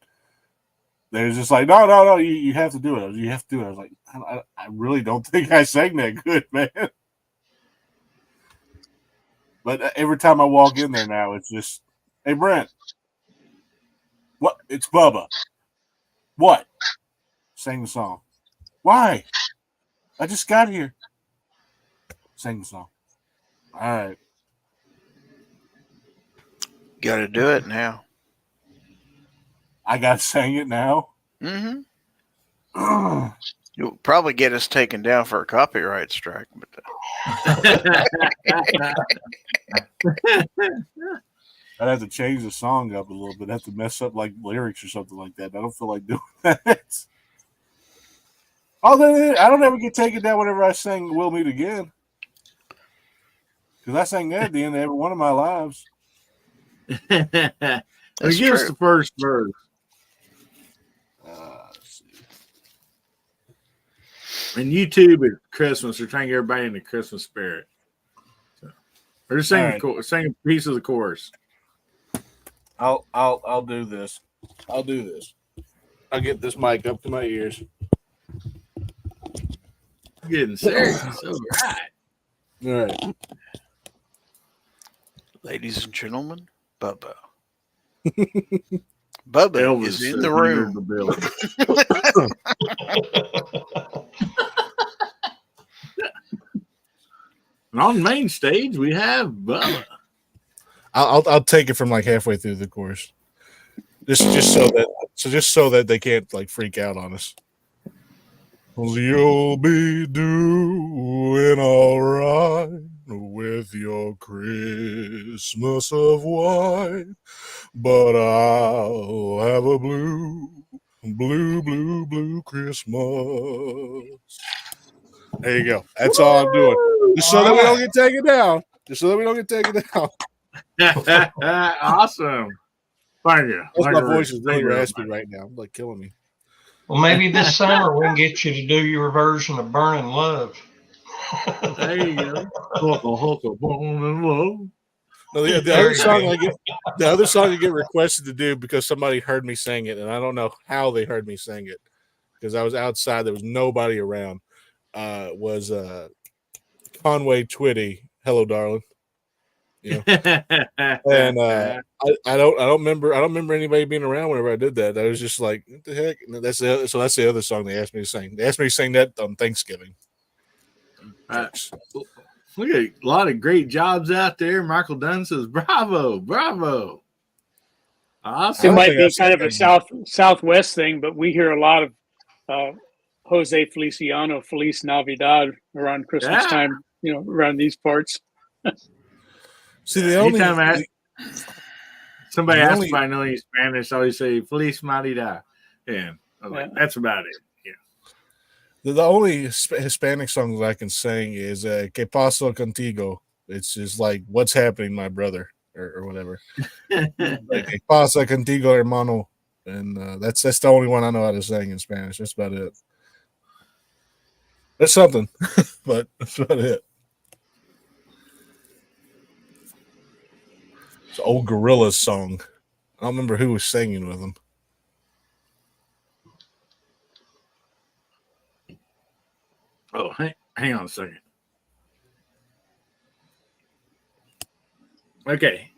They're just like, no, you have to do it. You have to do it. I was like, I really don't think I sang that good, man. But every time I walk in there now, it's just, hey, Brent. What? It's Bubba. What? Sing the song. Why? I just got here. Sing the song. All right. Got to do it now. I got to sing it now. Mm-hmm. You'll probably get us taken down for a copyright strike. But I'd have to change the song up a little bit. I'd have to mess up like lyrics or something like that. I don't feel like doing that. Although I don't ever get taken down whenever I sing We'll Meet Again. Because I sang that at the end of every one of my lives. Give us the first verse. Let's see. And YouTube at Christmas, they're trying to get everybody in the Christmas spirit. So, or just sing a piece of the chorus. I'll do this. I'll do this. I'll get this mic up to my ears. I'm getting serious. All right. Ladies and gentlemen, Bubba. Bubba Elvis is in the room. And on the main stage, we have Bubba. I'll take it from like halfway through the course, just so that they can't like freak out on us. You'll be doing all right with your Christmas of white, but I'll have a blue Christmas. There you go. That's all I'm doing. Just so that we don't get taken down. Awesome. Thank you. My voice is really raspy right now. I'm like killing me. Well, maybe this summer we can get you to do your version of Burning Love. There you go. Burning Love. No, the other song I get requested to do because somebody heard me sing it, and I don't know how they heard me sing it because I was outside. There was nobody around. Was Conway Twitty, "Hello, Darling." You know? And I don't remember anybody being around whenever I did that. I was just like, what the heck? And that's the other song they asked me to sing. They asked me to sing that on Thanksgiving. Look at a lot of great jobs out there. Michael Dunn says, bravo. Awesome. It might be kind of a southwest thing, but we hear a lot of Jose Feliciano, Feliz Navidad around Christmas time, around these parts. See, somebody asks if I know any Spanish, I always say Feliz Navidad. And I'm like, that's about it. Yeah. The only Hispanic song that I can sing is Que Paso Contigo. It's just like, what's happening, my brother, or whatever. Like, Que Pasa Contigo, hermano. And that's the only one I know how to sing in Spanish. That's about it. That's something, but that's about it. It's an old Gorillaz song. I don't remember who was singing with them. Oh, hang on a second. Okay.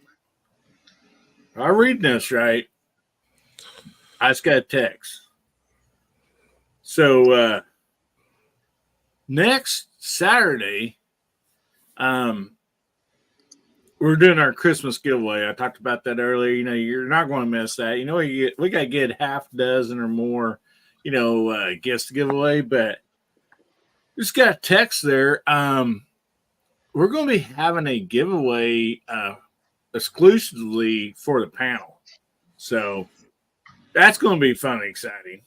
I read this right. I just got a text. So next Saturday, we're doing our Christmas giveaway. I talked about that earlier. You're not going to miss that. We got to get half a dozen or more, gifts to give away. But just got a text there. We're going to be having a giveaway exclusively for the panel. So that's going to be fun and exciting.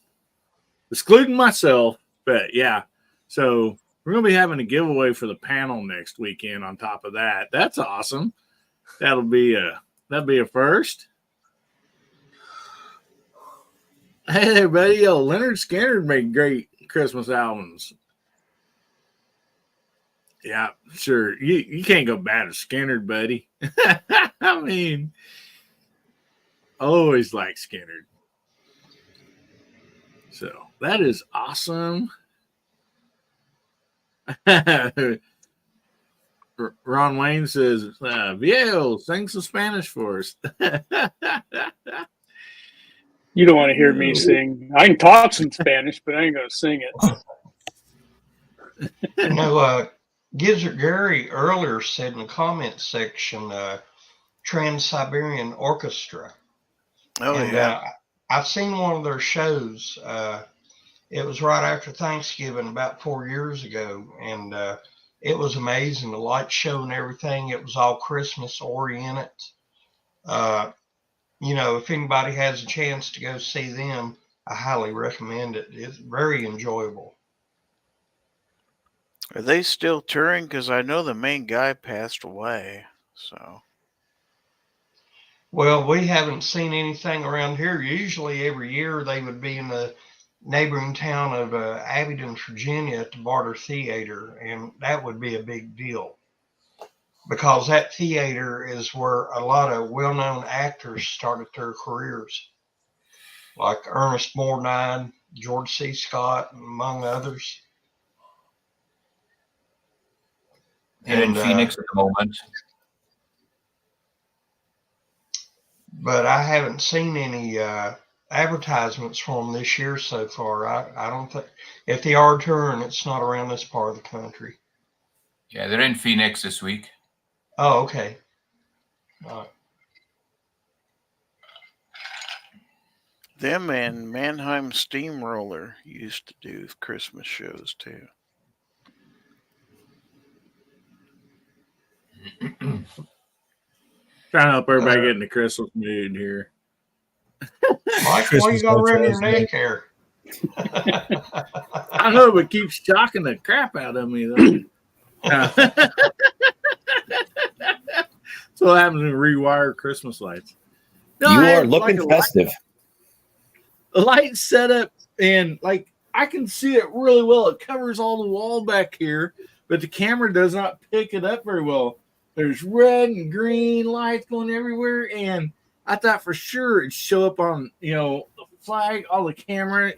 Excluding myself, but yeah. So we're going to be having a giveaway for the panel next weekend on top of that. That's awesome. That'll be a first. Hey there, buddy. Leonard Skinner made great Christmas albums. Yeah, sure. You can't go bad at Skinner, buddy. I mean, I always like Skinner. So that is awesome. Ron Wayne says, Viejo, sing some Spanish for us. You don't want to hear me sing. I can talk some Spanish, but I ain't going to sing it. Gizzard Gary earlier said in the comment section, Trans-Siberian Orchestra. Oh, and, yeah. I've seen one of their shows. It was right after Thanksgiving about 4 years ago, and it was amazing. The light show and everything. It was all Christmas oriented. If anybody has a chance to go see them, I highly recommend it. It's very enjoyable. Are they still touring? Because I know the main guy passed away. So. Well, we haven't seen anything around here. Usually every year they would be in the neighboring town of Abingdon, Virginia at the Barter Theater, and that would be a big deal because that theater is where a lot of well-known actors started their careers, like Ernest Borgnine, George C. Scott, among others. They're in Phoenix at the moment. But I haven't seen any advertisements for them this year so far. I don't think, if they are touring, it's not around this part of the country. Yeah, they're in Phoenix this week. Oh, okay. Them and Mannheim Steamroller used to do Christmas shows too. Trying to help everybody get in the Christmas mood here. Mike, why you got around your neck hair? I know, but keeps shocking the crap out of me though. So what happens when we rewire Christmas lights? No, You I are had, looking like, festive. a light setup, and like I can see it really well. It covers all the wall back here, but the camera does not pick it up very well. There's red and green lights going everywhere, and I thought for sure it'd show up on, the flag, all the camera,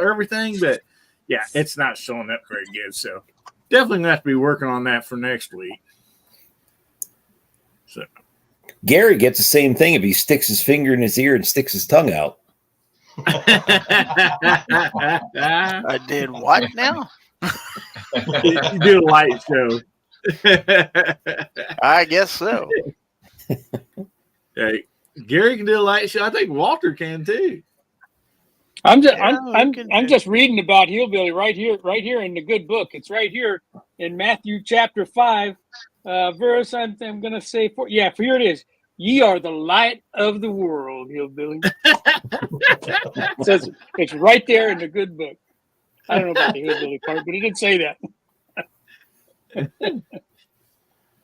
everything, but yeah, it's not showing up very good. So definitely gonna have to be working on that for next week. So Gary gets the same thing if he sticks his finger in his ear and sticks his tongue out. I did what now? You do a light show. I guess so. Hey, Gary can do a light show. I think Walter can too. I'm just Yeah, I'm just reading about Hillbilly right here in the good book. It's right here in Matthew chapter 5, verse. I'm going to say for here it is. Ye are the light of the world, Hillbilly. It says it's right there in the good book. I don't know about the Hillbilly part, but it did say that.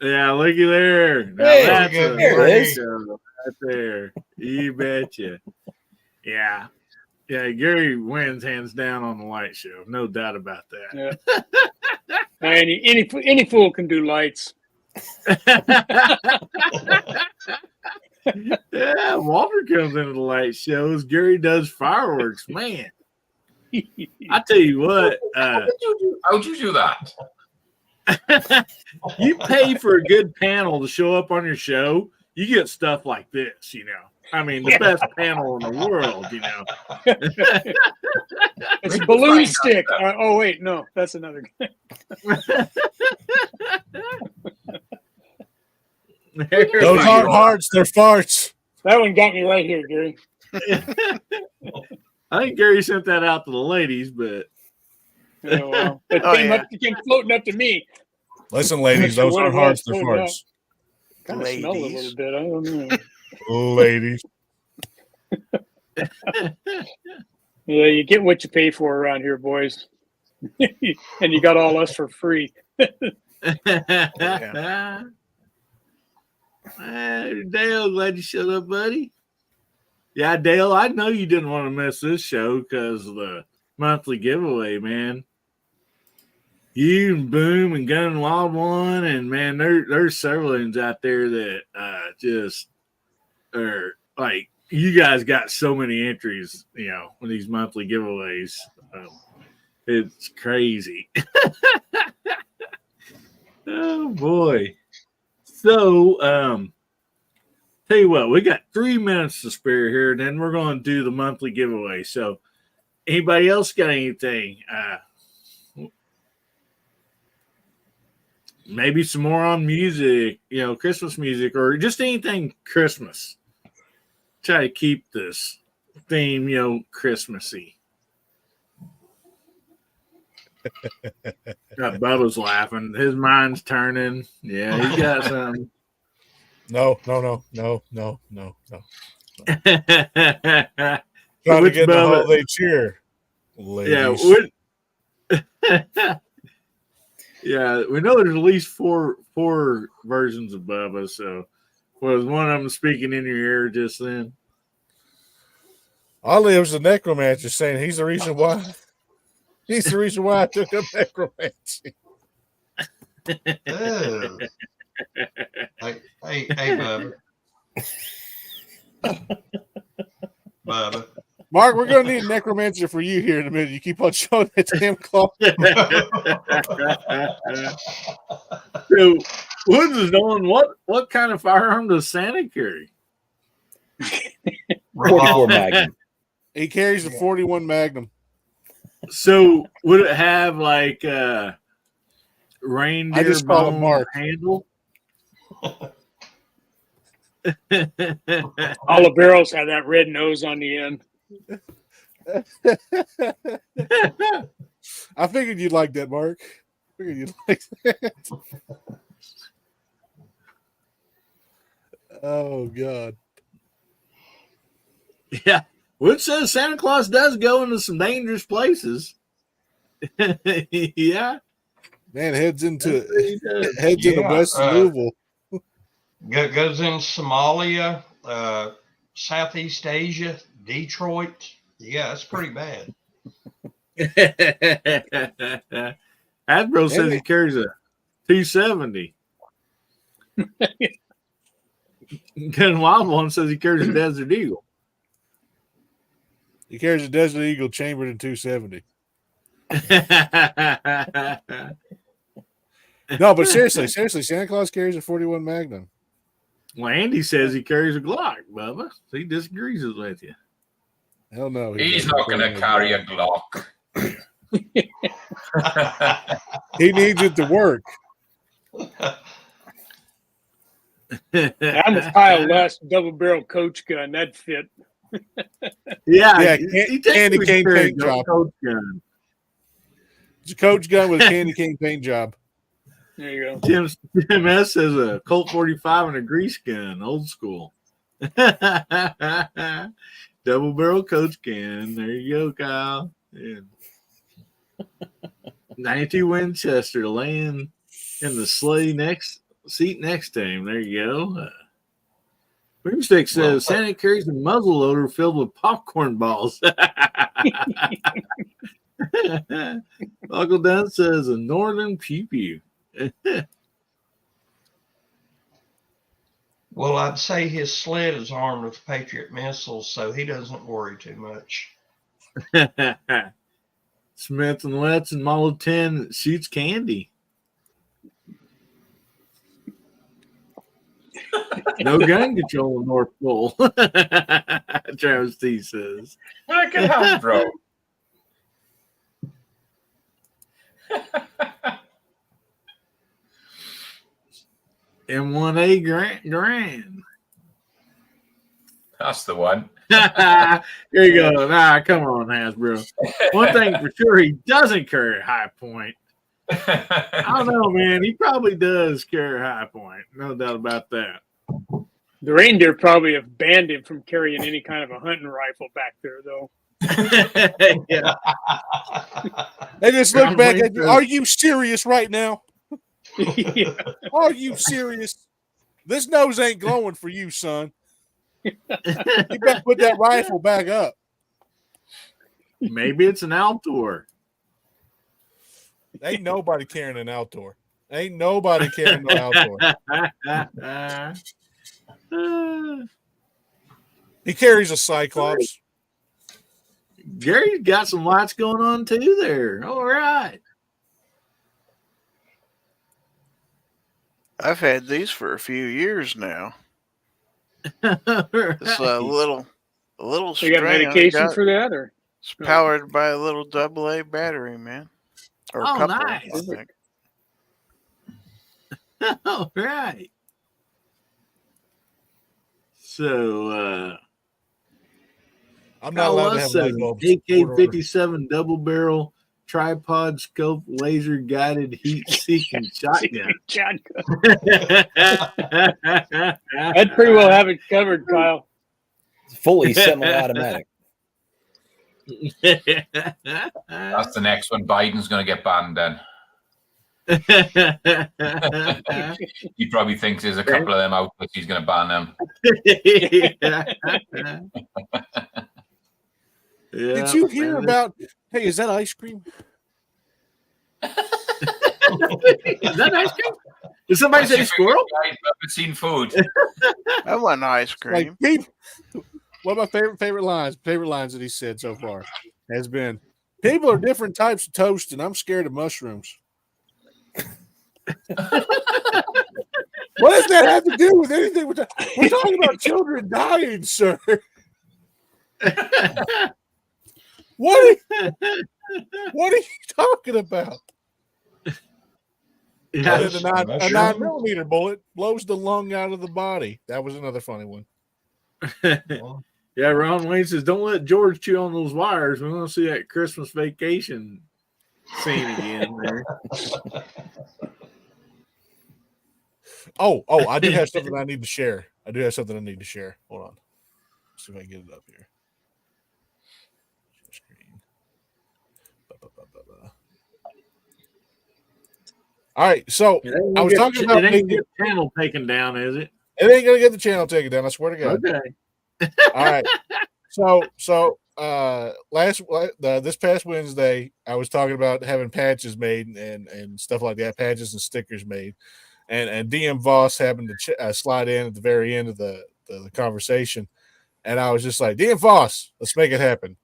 Yeah, looky there. Now Hey, that's there a it light is. show right there. You betcha. Yeah. Yeah, Gary wins hands down on the light show. No doubt about that. Yeah. Any fool can do lights. Yeah, Walter comes into the light shows. Gary does fireworks. Man, I tell you what, How'd you do that? you pay for a good panel to show up on your show, you get stuff like this, I mean, the best panel in the world, It's a balloon stick. Oh wait, no, that's another guy. Those aren't hearts, they're farts. That one got me right here, Gary. I think Gary sent that out to the ladies, but Oh, well. It came floating up to me. Listen, ladies, those aren't hearts, they're farts. Kind of smell a little bit. I don't know. Ladies. Yeah, you get what you pay for around here, boys. And you got all us for free. Dale, glad you showed up, buddy. Yeah, Dale, I know you didn't want to miss this show because of the monthly giveaway, man. You and Boom and Gun and Wild One, and man, there's several ones out there that just are like, you guys got so many entries, with these monthly giveaways. It's crazy. Oh boy. So, tell you what, we got 3 minutes to spare here, and then we're going to do the monthly giveaway. So, anybody else got anything? Maybe some more on music, Christmas music, or just anything Christmas. Try to keep this theme, Christmassy. Got Bubba's laughing. His mind's turning. Yeah, he got some. No. Trying to Which get the Bubba? holiday cheer. Ladies. Yeah, we know there's at least four versions of Bubba. So, was one of them speaking in your ear just then? Oddly, it was the necromancer saying he's the reason why. He's the reason why I took up necromancy. Oh. Hey, Bubba. Bubba. Mark, we're going to need a necromancer for you here in a minute. You keep on showing it to him, Claude. So, Woods is knowing what kind of firearm does Santa carry? 44 Magnum. He carries a 41 Magnum. So, would it have like reindeer I just call him bone Mark. handle. All the barrels have that red nose on the end. I figured you'd like that, Mark. I figured you'd like that. Oh, God. Yeah. Which says Santa Claus does go into some dangerous places. Yeah. Man, heads into Yeah, West Louisville. Goes in Somalia, Southeast Asia, Detroit. Yeah, it's pretty bad. Hasbro says he carries a 270. Gun Wild One says he carries a Desert Eagle. He carries a Desert Eagle chambered in 270. No, but seriously, Santa Claus carries a 41 Magnum. Well, Andy says he carries a Glock, Bubba. He disagrees with you. Hell no. He's not going to carry a Glock. He needs it to work. I'm with Kyle last double barrel coach gun. That fit. Yeah, candy cane paint job. Coach gun. It's a coach gun with a candy cane paint job. There you go. Tim S says a Colt 45 and a grease gun, old school. Double barrel coach gun. There you go, Kyle. Yeah. 92 Winchester laying in the sleigh seat next to him. There you go. Broomstick says Santa carries a muzzle loader filled with popcorn balls. Uncle Dunn says a northern pew-pew. Well, I'd say his sled is armed with Patriot missiles, so he doesn't worry too much. Smith and Wesson Model 10 shoots candy. No gun control in North Pole. Travis T says. Look at Hasbro. M1A Grand. That's the one. Here you go. Nah, come on, Hasbro. One thing for sure, he doesn't carry a high point. I don't know, man. He probably does carry a high point. No doubt about that. The reindeer probably have banned him from carrying any kind of a hunting rifle back there, though. Yeah. They just look back at you. Are you serious right now? Yeah. Are you serious? This nose ain't glowing for you, son. You better put that rifle back up. Maybe it's an Altor. Ain't nobody carrying an Altor. Ain't nobody carrying no Altor. He carries a Cyclops. Gary's got some lights going on too there. All right. I've had these for a few years now. Right. It's a little You string. got medication for that, or It's powered by a little AA battery, man. Or Oh, couple, nice. I think. All right. So, I'm not allowed to have light bulbs. AK-57 double barrel tripod scope laser guided heat seeking shotgun. I'd pretty well have it covered, Kyle. It's fully semi-automatic. That's the next one. Biden's going to get banned then. He probably thinks there's a couple of them out, but he's going to ban them. Did you hear about? Hey, is that ice cream? Is that ice cream? Did somebody say squirrel? I've seen food. I want ice cream. Like, one of my favorite lines that he said so far has been, "People are different types of toast, and I'm scared of mushrooms." What does that have to do with anything? We're talking about children dying, sir. What are you talking about? And Yeah. then a 9mm bullet blows the lung out of the body. That was another funny one. Yeah, Ron Wayne says, don't let George chew on those wires. We want to see that Christmas vacation scene again there. Oh, I do have something I need to share. Hold on. See if I can get it up here. Screen. All right, so I was talking about it ain't get the channel taken down, is it? It ain't gonna get the channel taken down. I swear to God. Okay. All right. So this past Wednesday, I was talking about having patches made and stuff like that, patches and stickers made, and DM Voss happened to slide in at the very end of the conversation, and I was just like, DM Voss, let's make it happen.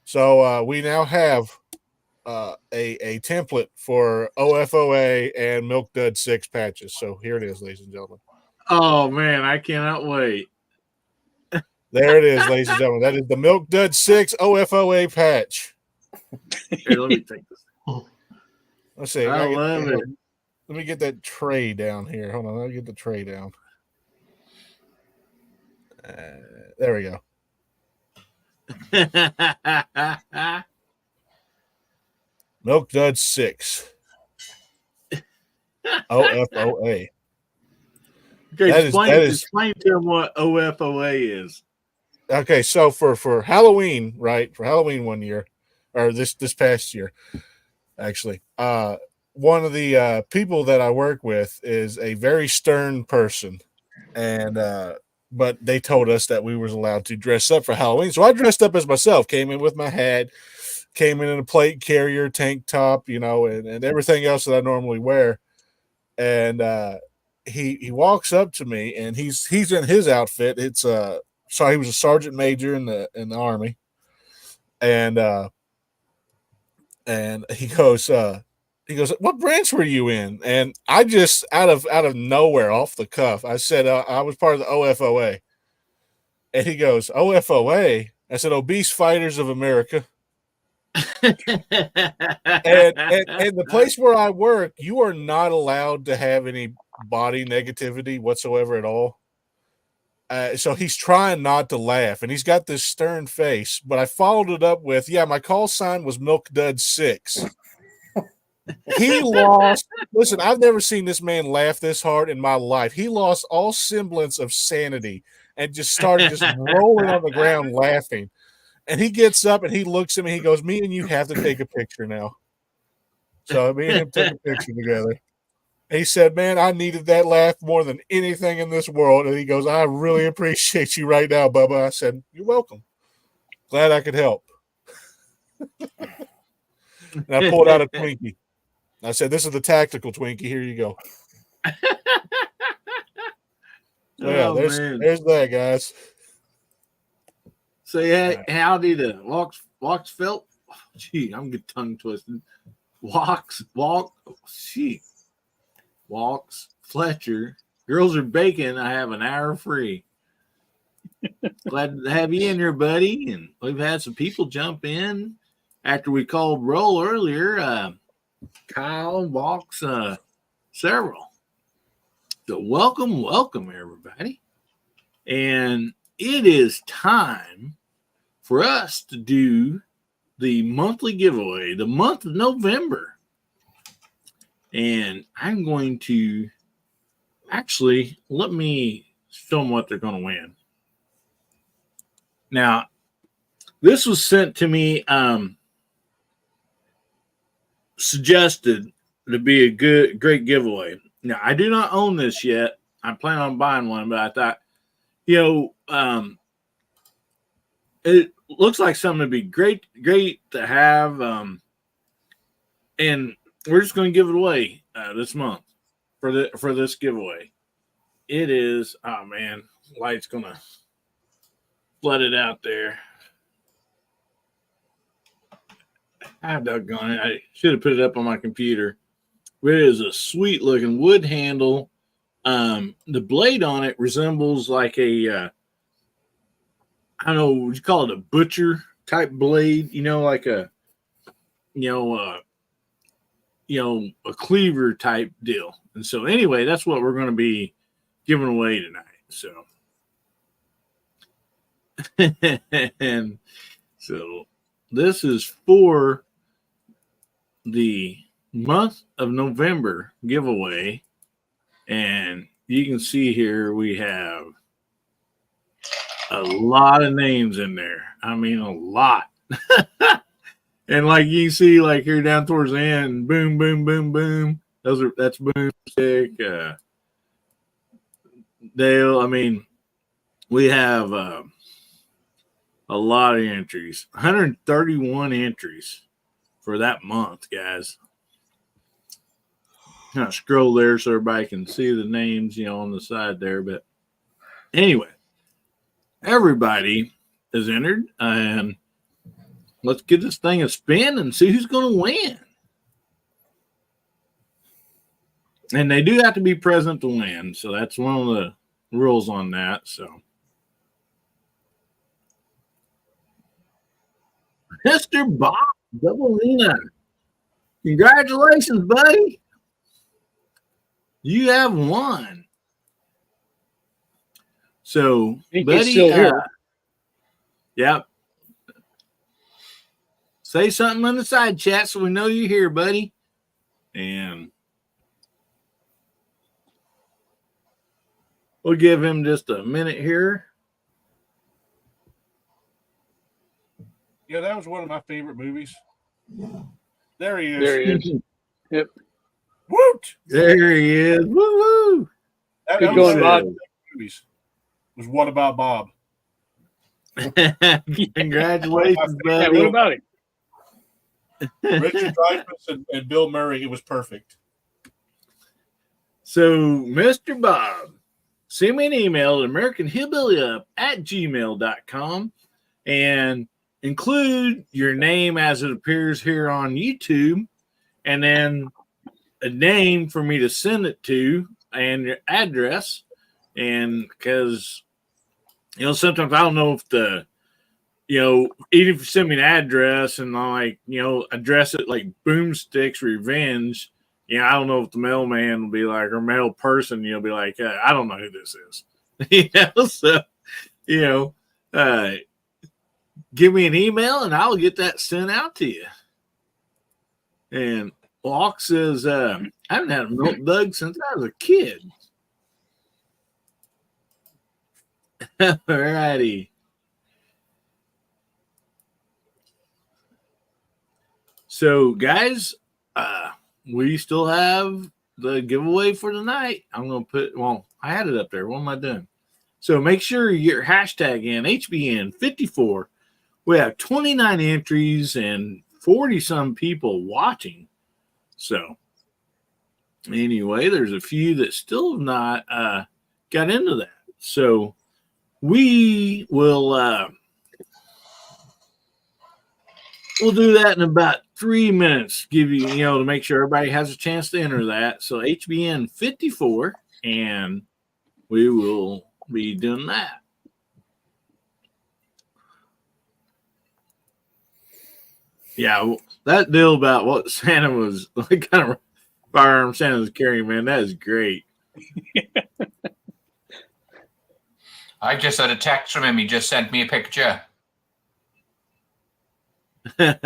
So we now have a template for OFOA and Milk Dud 6 patches. So here it is, ladies and gentlemen. Oh man, I cannot wait. There it is, ladies and gentlemen. That is the Milk Dud 6 OFOA patch. Here, let me take this. Let's see. I love it. Let me get that tray down here. Hold on. Let me get the tray down. There we go. Milk Dud 6 OFOA. Okay, explain to him what OFOA is. Okay, so for Halloween, right? For Halloween one year, or this past year, actually, one of the people that I work with is a very stern person, and but they told us that we was allowed to dress up for Halloween, so I dressed up as myself. Came in with my hat, came in a plate carrier, tank top, and everything else that I normally wear, and he walks up to me, and he's in his outfit. It's so he was a sergeant major in the Army, and he goes, what branch were you in? And I just out of nowhere, off the cuff, I said I was part of the OFOA, and he goes, OFOA? I said, Obese Fighters of America. and the place where I work, you are not allowed to have any body negativity whatsoever at all. So he's trying not to laugh, and he's got this stern face. But I followed it up with, yeah, my call sign was Milk Dud 6. He lost. Listen, I've never seen this man laugh this hard in my life. He lost all semblance of sanity and just started just rolling on the ground laughing. And he gets up and he looks at me. He goes, me and you have to take a picture now. So me and him took a picture together. He said, man, I needed that laugh more than anything in this world. And he goes, I really appreciate you right now, Bubba. I said, you're welcome. Glad I could help. And I pulled out a Twinkie. I said, this is the tactical Twinkie. Here you go. So, yeah, there's that, guys. So, yeah, howdy to Walksfelt. Oh, gee, I'm getting tongue twisted. Walks, Fletcher. Girls are baking. I have an hour free. Glad to have you in here, buddy. And we've had some people jump in after we called roll earlier. Kyle walks several. So welcome, everybody. And it is time for us to do the monthly giveaway, the month of November. And I'm going to actually let me show them what they're going to win. Now, this was sent to me, suggested to be a great giveaway. Now, I do not own this yet. I plan on buying one, but I thought, it looks like something to be great to have. And we're just going to give it away this month for this giveaway. It is, oh man, light's going to flood it out there. I should have put it up on my computer. It is a sweet looking wood handle. The blade on it resembles like a, I don't know, would you call it a butcher type blade? Like a, a cleaver type deal. And so anyway, that's what we're going to be giving away tonight. So, and so this is for the month of November giveaway. And you can see here we have a lot of names in there. I mean, a lot. And like you see, like here down towards the end, boom, boom, boom, boom. That's Boomstick. Dale. I mean, we have a lot of entries. 131 entries for that month, guys. I'll scroll there so everybody can see the names, on the side there. But anyway, everybody is entered, and let's get this thing a spin and see who's going to win. And they do have to be present to win, so that's one of the rules on that. So, Mr. Bob Doubleina, congratulations, buddy. You have won. So, buddy, still here. Yep. Say something on the side chat so we know you're here, buddy. And we'll give him just a minute here. Yeah, that was one of my favorite movies. There he is. There he is. Yep. Woot! There he is. Woo woo. Good going, Bob. Movies was What About Bob? Congratulations, Yeah, buddy. what about it? Richard Dreyfuss and Bill Murray. It was perfect. So, Mr. Bob, send me an email at AmericanHillbillyUp@gmail.com and include your name as it appears here on YouTube, and then a name for me to send it to and your address. And because, sometimes I don't know if even if you send me an address and I address it like Boomstick's Revenge, I don't know if the mailman will be like, or mail person, be like, I don't know who this is. So, give me an email and I'll get that sent out to you. And Walk says, I haven't had a milk dug since I was a kid. All righty. So, guys, we still have the giveaway for tonight. I'm going to I had it up there. What am I doing? So make sure you get your hashtag in, HBN54. We have 29 entries and 40-some people watching. So anyway, there's a few that still have not got into that. So we will we'll do that in about 3 minutes, give you, to make sure everybody has a chance to enter that. So HBN 54, and we will be doing that. Yeah, that deal about what Santa was, what kind of firearm Santa was carrying, man, that is great. I just had a text from him. He just sent me a picture. All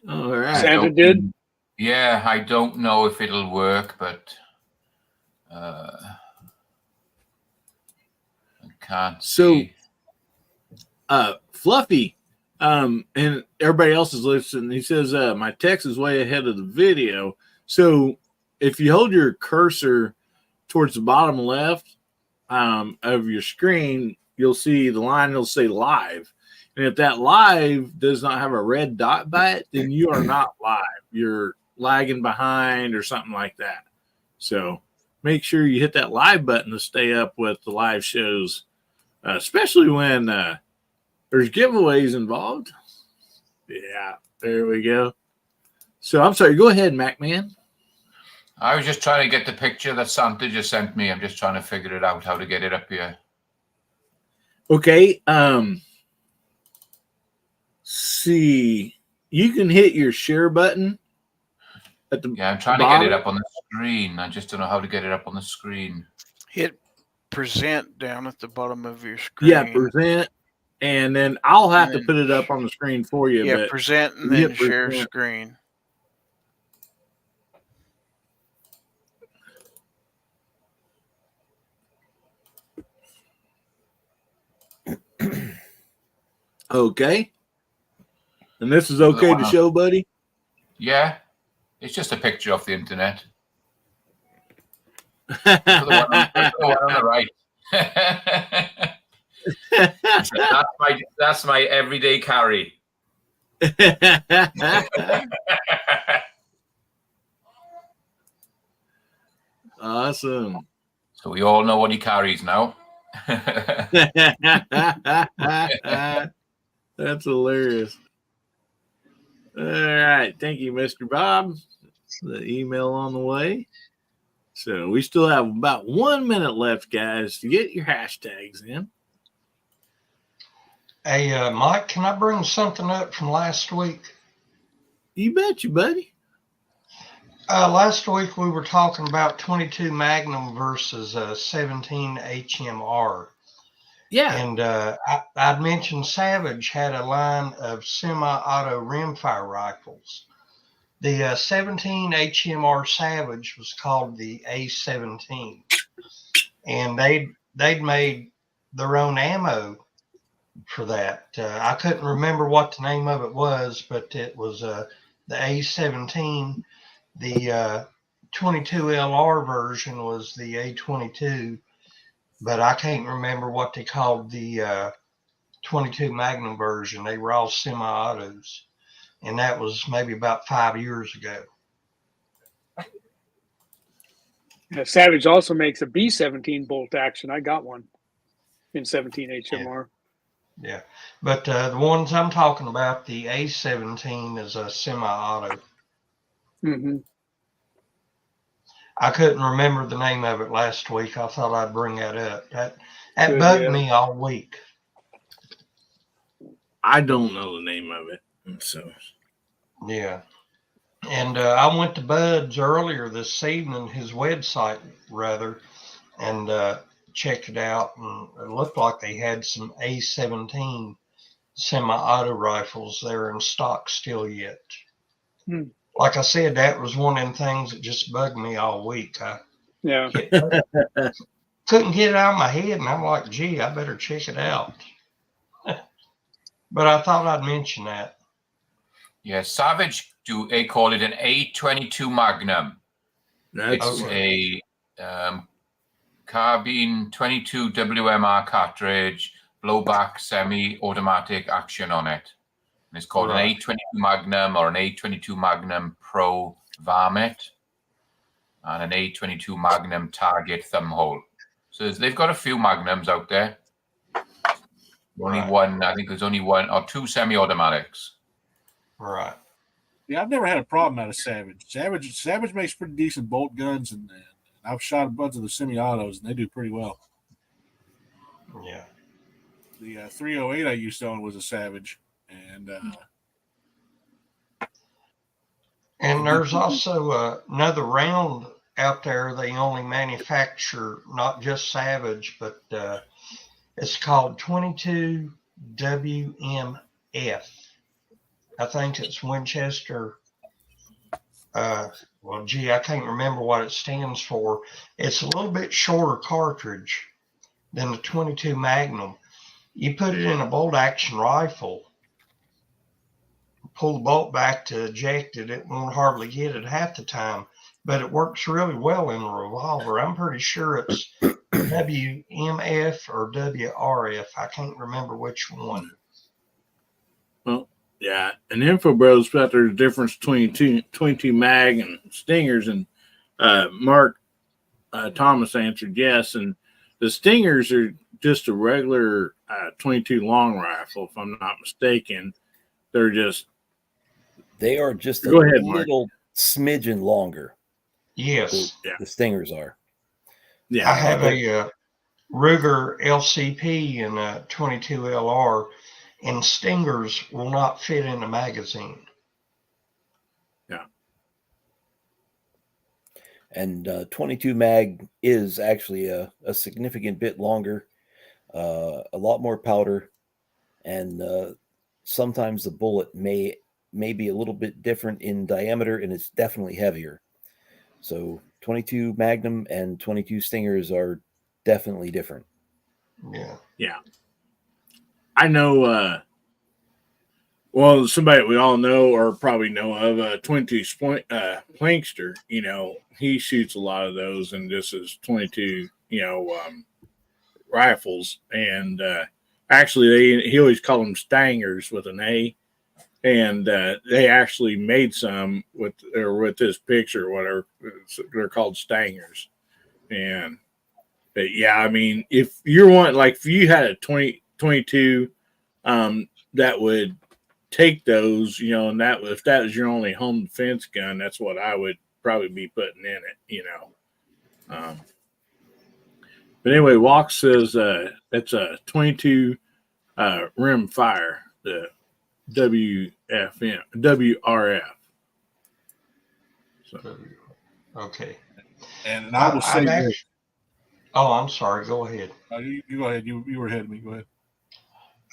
right. Santa did? Yeah, I don't know if it'll work, but I can't see. Fluffy, and everybody else is listening. He says, my text is way ahead of the video. So if you hold your cursor towards the bottom left of your screen, you'll see the line, it'll say live. And if that live does not have a red dot by it, then you are not live. You're lagging behind or something like that. So make sure you hit that live button to stay up with the live shows, especially when there's giveaways involved. Yeah, there we go. So I'm sorry. Go ahead, MacMan. I was just trying to get the picture that Santa just sent me. I'm just trying to figure it out, how to get it up here. Okay. See, you can hit your share button I'm trying to get it up on the screen. I just don't know how to get it up on the screen. Hit present down at the bottom of your screen. Yeah, present. And then I'll have to put it up on the screen for you. Yeah, but present and then share screen. Okay. And this is okay to show, buddy? Yeah. It's just a picture off the internet. the one on the right. that's my everyday carry. Awesome. So we all know what he carries now. That's hilarious. All right. Thank you, Mr. Bob. The email on the way. So we still have about 1 minute left, guys, to get your hashtags in. Hey, Mike, can I bring something up from last week? You bet you, buddy. Last week we were talking about 22 Magnum versus 17 HMR. Yeah. And I'd mentioned Savage had a line of semi-auto rimfire rifles. The 17 HMR Savage was called the A17. And they'd made their own ammo for that. I couldn't remember what the name of it was, but it was the A17. The 22 LR version was the A22, but I can't remember what they called the 22 Magnum version. They were all semi-autos, and that was maybe about 5 years ago. Savage also makes a B17 bolt action. I got one in 17 HMR. Yeah. But the ones I'm talking about, the A17 is a semi-auto. Mm-hmm. I couldn't remember the name of it last week. I thought I'd bring that up. That bugged me all week. I don't know the name of it. So yeah. And I went to Bud's earlier this evening, his website rather, and checked it out, and it looked like they had some A17 semi-auto rifles there in stock still yet. Like I said, that was one of them things that just bugged me all week. Yeah. Couldn't get it out of my head, and I'm like, gee, I better check it out. But I thought I'd mention that. Yeah, Savage they call it an A22 Magnum. It's a carbine 22 WMR cartridge, blowback semi-automatic action on it. And it's called an A22 Magnum or an A22 Magnum Pro Varmint and an A22 Magnum Target Thumbhole. So they've got a few Magnums out there. Only one, I think there's only one or two semi-automatics. Right. Yeah, I've never had a problem out of Savage. Savage makes pretty decent bolt guns, and I've shot a bunch of the semi-autos, and they do pretty well. Yeah. The 308 I used to own was a Savage, and there's also another round out there. They only manufacture not just Savage, but it's called 22 WMF. I think it's Winchester. Well, gee, I can't remember what it stands for. It's a little bit shorter cartridge than the 22 Magnum. You put it in a bolt action rifle, pull the bolt back to eject it, it won't hardly get it half the time, but it works really well in a revolver. I'm pretty sure it's WMF or WRF. I can't remember which one. Well, yeah, and Info Bros thought there's a difference between 22 mag and Stingers, and Mark Thomas answered yes, and the Stingers are just a regular 22 long rifle, if I'm not mistaken. They are just a little smidgen longer. Yes. The Stingers are. Yeah. I have a Ruger LCP and a 22 LR, and Stingers will not fit in the magazine. Yeah. And 22 mag is actually a significant bit longer, a lot more powder, and sometimes the bullet may be a little bit different in diameter, and it's definitely heavier. So 22 Magnum and 22 Stingers are definitely different. Yeah. I know, well, somebody we all know or probably know of, 22 Plankster, he shoots a lot of those, and this is 22, rifles. And actually, he always called them Stangers with an A. And they actually made some with this picture, whatever. They're called Stangers. And but yeah, I mean, if you're one, like if you had a 22 that would take those, and if that was your only home defense gun, that's what I would probably be putting in it, But anyway, Walk says it's a 22 rim fire, the WRF. So. Okay. And I will say this. Oh, I'm sorry. Go ahead. You go ahead. You were ahead of me. Go ahead.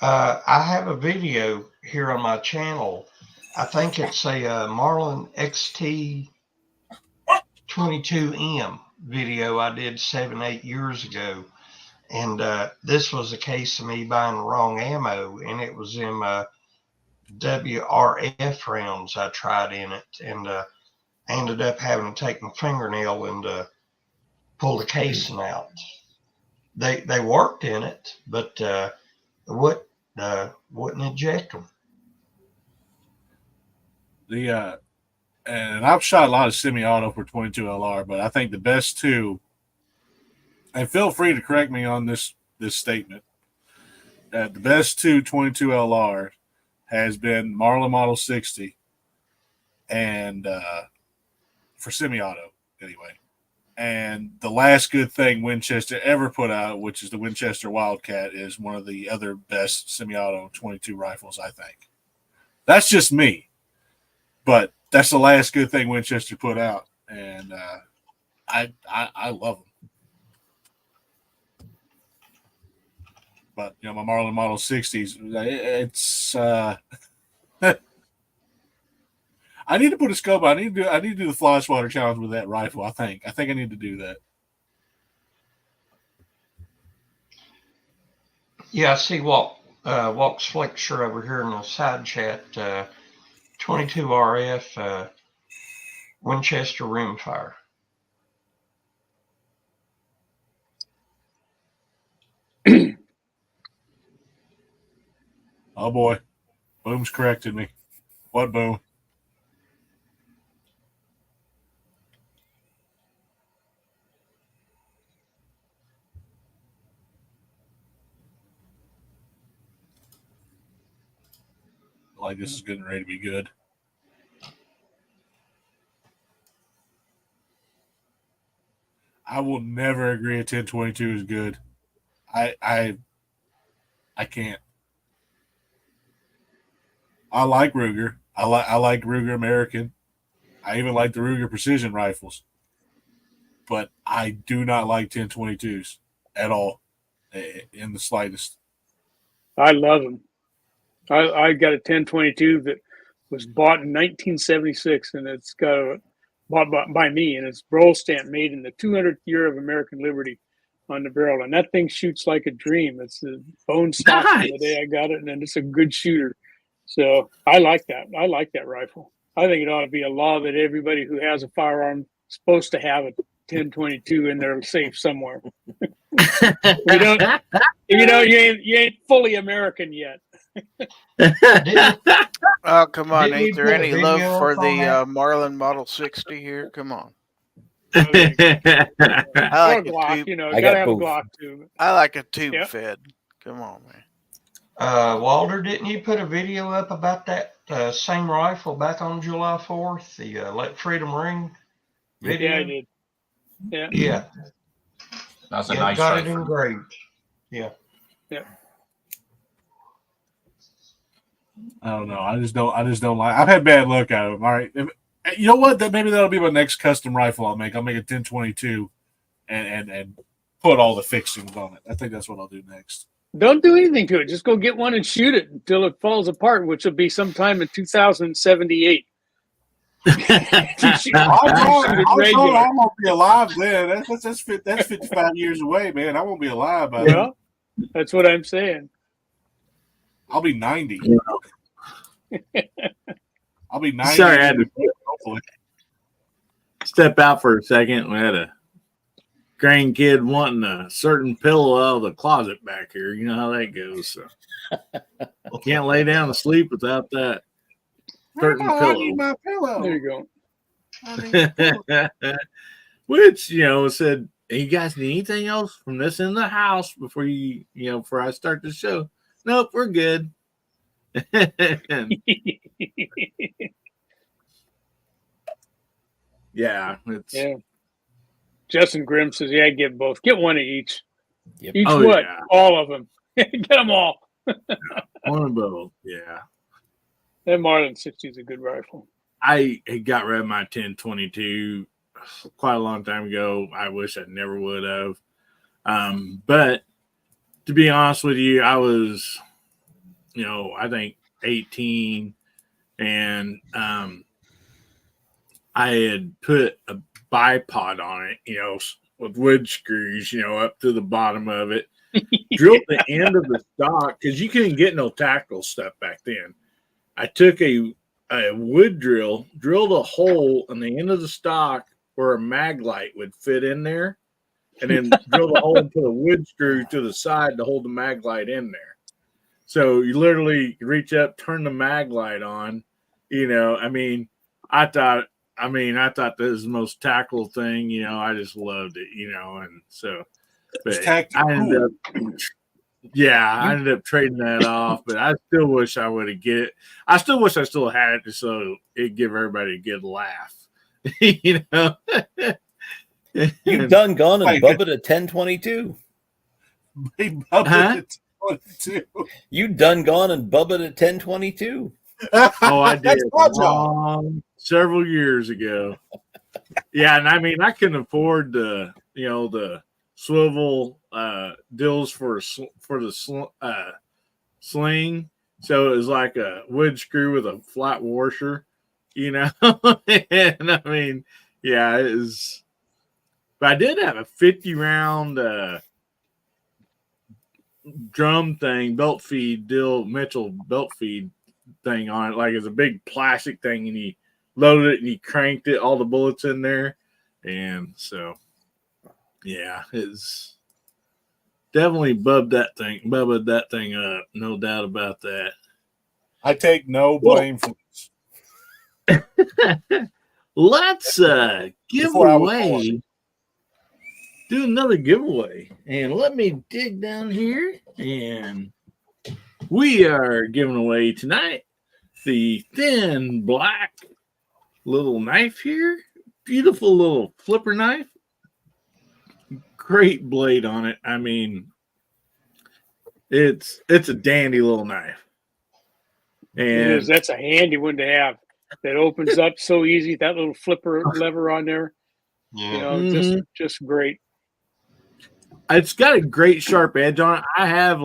I have a video here on my channel. I think it's a Marlin XT22M video I did 7-8 years ago. And this was a case of me buying the wrong ammo, and it was in WRF rounds I tried in it. And I ended up having to take my fingernail and pull the casing out. They worked in it, but wouldn't eject them. And I've shot a lot of semi-auto for 22 LR, but I think the best two, and feel free to correct me on this statement, the best two 22 LR has been Marlin Model 60 and for semi-auto anyway. And the last good thing Winchester ever put out, which is the Winchester Wildcat, is one of the other best semi-auto 22 rifles, I think. That's just me. But that's the last good thing Winchester put out. And I love them. But, my Marlin Model 60s, it's I need to put a scope on. I need to do the fly swatter challenge with that rifle. I think I need to do that. Yeah, I see Walk's Flexure over here in the side chat. 22 RF Winchester rimfire. Oh boy, Boom's corrected me. What Boom? Like this is getting ready to be good. I will never agree a 1022 is good. I can't. I like Ruger. I like Ruger American. I even like the Ruger Precision rifles. But I do not like 1022s at all, in the slightest. I love them. I got a 1022 that was bought in 1976, and it's bought by me, and it's Broll stamp made in the 200th year of American Liberty on the barrel, and that thing shoots like a dream. It's the bone stock from the day I got it, and it's a good shooter. So I like that. I like that rifle. I think it ought to be a law that everybody who has a firearm is supposed to have a 1022 in their safe somewhere. You ain't fully American yet. Oh, come on. Ain't there any love for the Marlin Model 60 here? Come on. I like a Glock, tube. Gotta have a Glock too. I like a tube fed. Come on, man. Walter, didn't you put a video up about that same rifle back on July 4th? The Let Freedom Ring video? Yeah, I did. Yeah. That's a nice got rifle. it engraved. Yeah. I don't know. I just don't like. I've had bad luck out of them. All right, You know what? That maybe that'll be my next custom rifle I'll make. I'll make a 1022 and put all the fixings on it. I think that's what I'll do next. Don't do anything to it. Just go get one and shoot it until it falls apart, which will be sometime in 2078. I won't be alive then. That's 55 years away, man. I won't be alive by then. Well, that's what I'm saying. I'll be 90. I'll be 90. Sorry, I had to step out for a second. We had a grandkid wanting a certain pillow out of the closet back here. You know how that goes. So can't lay down to sleep without that certain I need pillow. my pillow. There you go. Which, said, hey, you guys need anything else from this in the house before before I start the show? Nope, we're good. Yeah, it's Justin Grimm says, "Yeah, get both. Get one of each. Yep. Each Oh, what? yeah. All of them. Get them all." One of both. Yeah, That Marlin 60 is a good rifle. I got rid of my 1022 quite a long time ago. I wish I never would have. But to be honest with you, I was, I think 18, and I had put a bipod on it, with wood screws, up to the bottom of it. Drilled the end of the stock because you couldn't get no tactical stuff back then. I took a wood drill, drilled a hole in the end of the stock where a mag light would fit in there, and then drilled a hole and put a wood screw to the side to hold the mag light in there. So you literally reach up, turn the mag light on. I thought this was the most tactical thing. I just loved it. And so. But I ended up trading that off, but I still wish I would have get it. I still wish I still had it so it'd give everybody a good laugh. You've done gone and Bubba to 1022. You done gone and Bubba to 1022. Oh, I did several years ago. Yeah, and I couldn't afford the swivel dills for the sling, so it was like a wood screw with a flat washer, and it is. But I did have a 50-round drum thing, belt feed dill, Mitchell belt feed thing on it, like it's a big plastic thing, and you loaded it and you cranked it, all the bullets in there, and so. Yeah, it's definitely bubbed that thing up. No doubt about that. I take no blame for this. Let's give away. Do another giveaway. And let me dig down here. And we are giving away tonight the thin black little knife here. Beautiful little flipper knife. Great blade on it. It's a dandy little knife. And that's a handy one to have. That opens up so easy. That little flipper lever on there. Yeah. Just great. It's got a great sharp edge on it. I have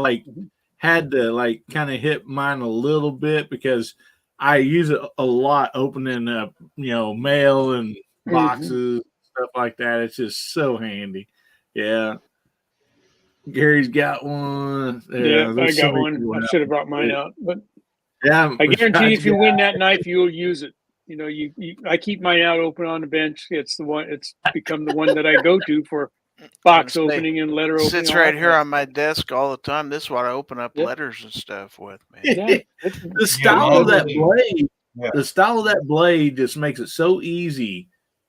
had to kind of hit mine a little bit because I use it a lot opening up, mail and boxes, stuff like that. It's just so handy. Yeah. Gary's got one. Yeah, I got one. I should have brought mine out. But yeah, I guarantee if you win that knife, you'll use it. I keep mine out open on the bench. It's the one. It's become the one that I go to for box opening and letter opening. Sits right here on my desk all the time. This is what I open up letters and stuff with, man. Yeah. The style of that blade. Yeah. The style of that blade just makes it so easy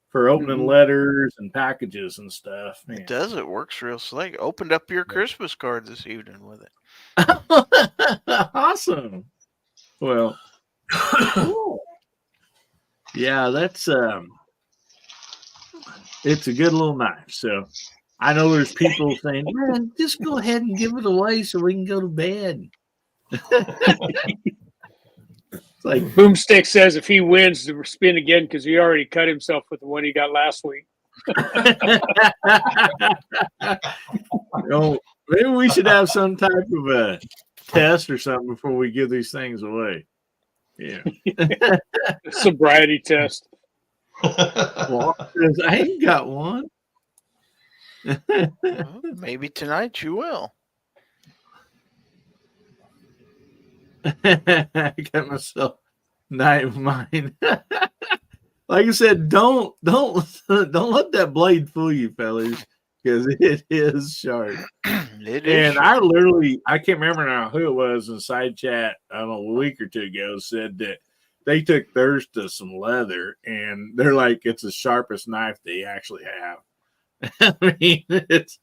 for opening letters and packages and stuff. Man. It does. It works real slick. Opened up your Christmas card this evening with it. Awesome. Well, yeah, that's it's a good little knife. So I know there's people saying, man, just go ahead and give it away so we can go to bed. like Boomstick says if he wins, to spin again because he already cut himself with the one he got last week. Maybe we should have some type of a test or something before we give these things away. Yeah. Sobriety test. Well, I ain't got one. Well, maybe tonight you will. I got myself night of mine. Like I said, don't let that blade fool you, fellas, because it is sharp. It is. And I can't remember now who it was in side chat, I don't know, a week or two ago, said that they took theirs to some leather and they're like, it's the sharpest knife they actually have. I mean, it's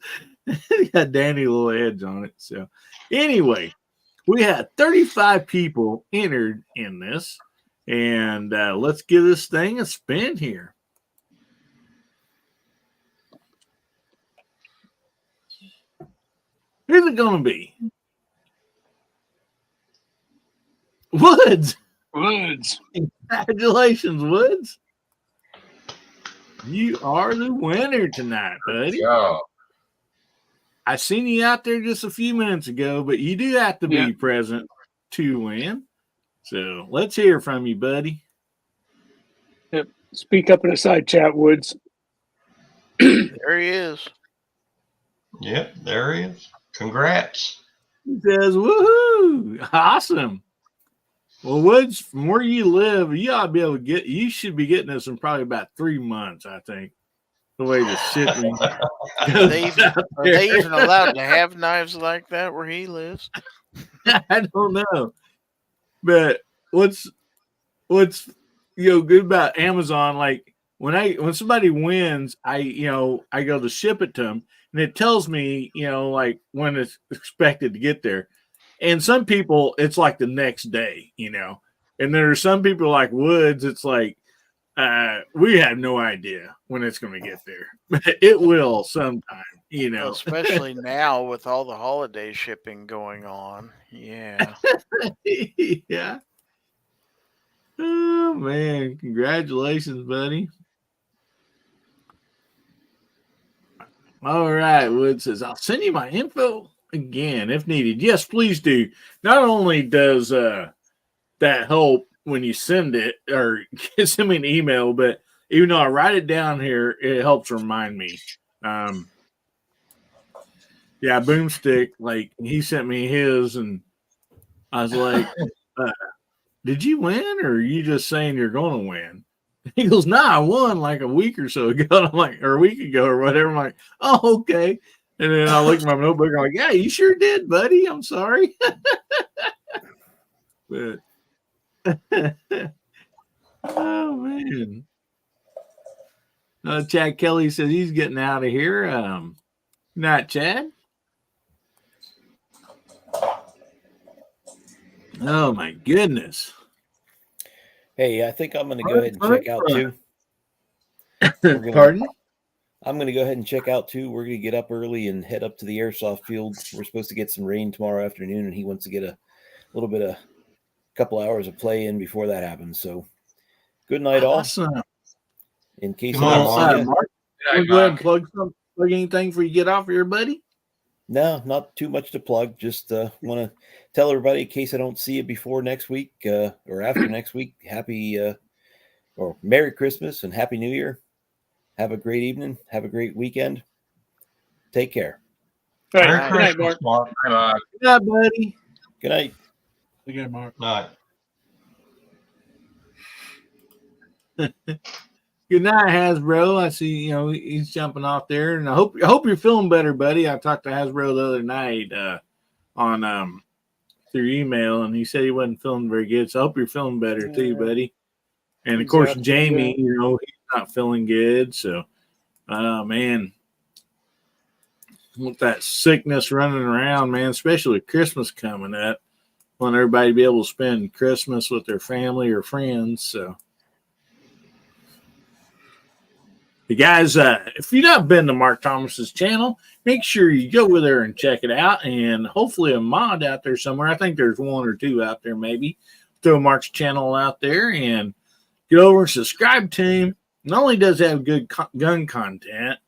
got dandy little edge on it. So anyway, we had 35 people entered in this, and let's give this thing a spin here. Who's it going to be? Woods. Woods. Congratulations, Woods. You are the winner tonight, buddy. Yeah. I seen you out there just a few minutes ago, but you do have to be present to win. So let's hear from you, buddy. Yep. Speak up in the side chat, Woods. There he is. Yep, there he is. Congrats. He says, woohoo! Awesome. Well, Woods, from where you live, you ought to be able to you should be getting this in probably about 3 months, I think. The way the shipping Are they even allowed to have knives like that where he lives? I don't know. But what's good about Amazon, like when somebody wins, I go to ship it to them and it tells me, like when it's expected to get there. And some people it's like the next day, And there are some people like Woods, it's like we have no idea when it's going to get there. But it will sometime, Well, especially now with all the holiday shipping going on. Yeah. Yeah. Oh man, congratulations, buddy. All right, Wood says, I'll send you my info again if needed. Yes, please do. Not only does that help when you send it or send me an email, but even though I write it down here, it helps remind me. Yeah, Boomstick, like he sent me his and I was like, did you win or are you just saying you're going to win? He goes, nah, I won like a week or so ago. I'm like, or a week ago or whatever. I'm like, oh, okay. And then I look at my notebook. I'm like, yeah, you sure did, buddy. I'm sorry. But oh man. Chad Kelly says he's getting out of here. Not Chad. Oh my goodness. Hey, I think I'm going to go ahead and check out too. Pardon? I'm going to go ahead and check out too. We're going to get up early and head up to the airsoft field. We're supposed to get some rain tomorrow afternoon, and he wants to get a little bit of couple hours of play in before that happens. So good night, awesome. All. In case Mark, go ahead and plug anything before you get off here, buddy. No, not too much to plug. Just want to tell everybody, in case I don't see you before next week or after next week, happy or Merry Christmas and Happy New Year. Have a great evening. Have a great weekend. Take care. All right. Good night, Mark. Hi, Mark. Good night, buddy. Good night. Good night, Mark. Night. Good night, Hasbro. I see, he's jumping off there, and I hope you're feeling better, buddy. I talked to Hasbro the other night on through email, and he said he wasn't feeling very good. So I hope you're feeling better too, buddy. And of course, Jamie, he's not feeling good. So, man, with that sickness running around, man, especially with Christmas coming up, want everybody to be able to spend Christmas with their family or friends. So. Hey guys, if you've not been to Mark Thomas's channel, make sure you go over there and check it out. And hopefully a mod out there somewhere. I think there's one or two out there maybe. throw Mark's channel out there and get over and subscribe to him. Not only does he have good gun content,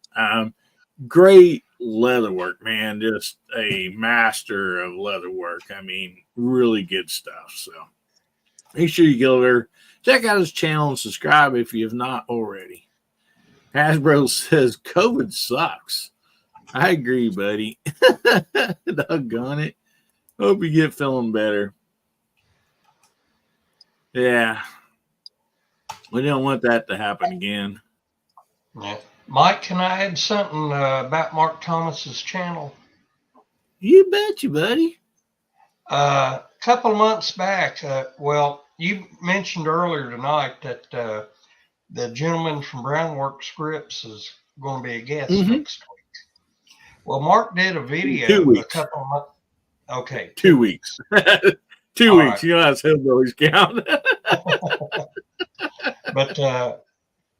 great leather work, man. Just a master of leather work. I mean, really good stuff. So make sure you go over, check out his channel and subscribe if you have not already. Hasbro says COVID sucks. I agree, buddy. Doggone it. Hope you get feeling better. Yeah. We don't want that to happen again. Yeah. Mike, can I add something about Mark Thomas's channel? You betcha, buddy. A couple of months back, well, you mentioned earlier tonight that the gentleman from Brownwork Scripts is going to be a guest next week. Well, Mark did a video 2 weeks. a couple of months. Okay. 2 weeks. 2 All weeks. right. You know how hillbillies count. But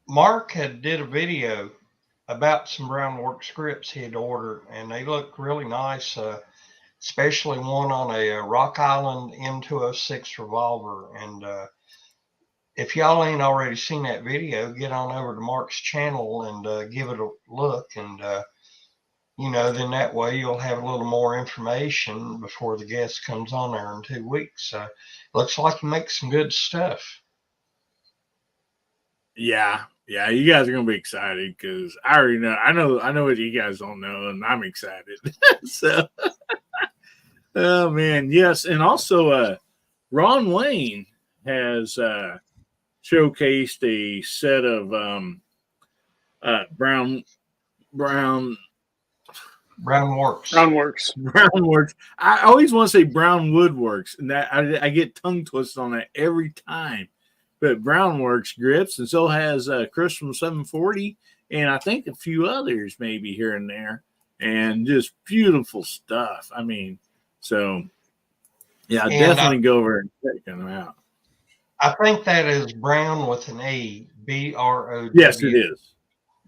Mark did a video about some Brownwork scripts he had ordered, and they look really nice, especially one on a Rock Island M206 revolver. And if y'all ain't already seen that video, get on over to Mark's channel and give it a look. And, you know, then that way you'll have a little more information before the guest comes on there in 2 weeks. Looks like he makes some good stuff. Yeah, you guys are gonna be excited because I already know. I know what you guys don't know, and I'm excited. So, oh man, yes, and also, Ron Wayne has showcased a set of Brownworks. I always want to say Brown Woodworks, and that I get tongue twisted on that every time. But Brownworks grips, and so has Chris from 740, and I think a few others maybe here and there, and just beautiful stuff. I mean, so yeah, definitely go over and check them out. I think that is Brown with an A, BROW. Yes, it is.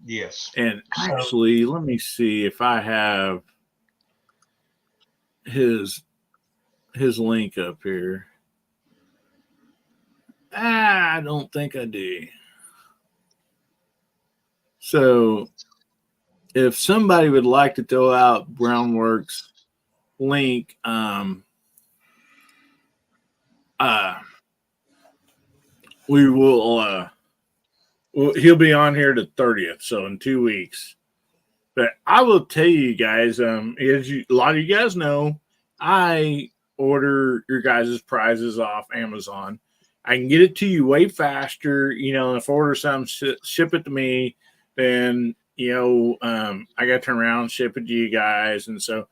Yes. And actually, let me see if I have his link up here. I don't think I do. So if somebody would like to throw out Brownworks link, we will he'll be on here the 30th, so in 2 weeks. But I will tell you guys, as a lot of you guys know, I order your guys' prizes off Amazon. I can get it to you way faster. You know, if I order something, ship it to me, then, you know, I got to turn around and ship it to you guys. And so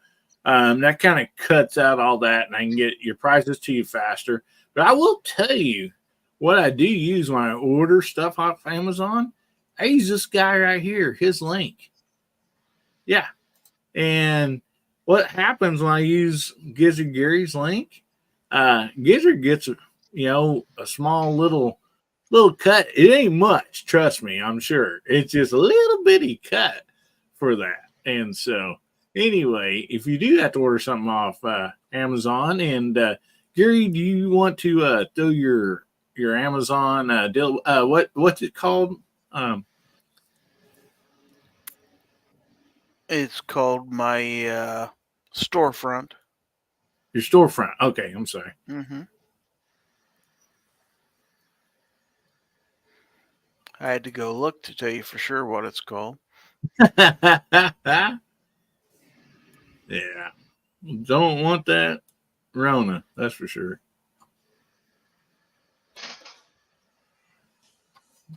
that kind of cuts out all that, and I can get your prices to you faster. But I will tell you what I do use when I order stuff off Amazon. I use this guy right here, his link. Yeah. And what happens when I use Gizzard Gary's link? Gizzard gets a small little cut. It ain't much, trust me, I'm sure. It's just a little bitty cut for that. And so anyway, if you do have to order something off Amazon, and Gary, do you want to throw your Amazon deal? What's it called? It's called my storefront. Your storefront. Okay, I'm sorry. Mm-hmm. I had to go look to tell you for sure what it's called. Yeah. Don't want that Rona, that's for sure.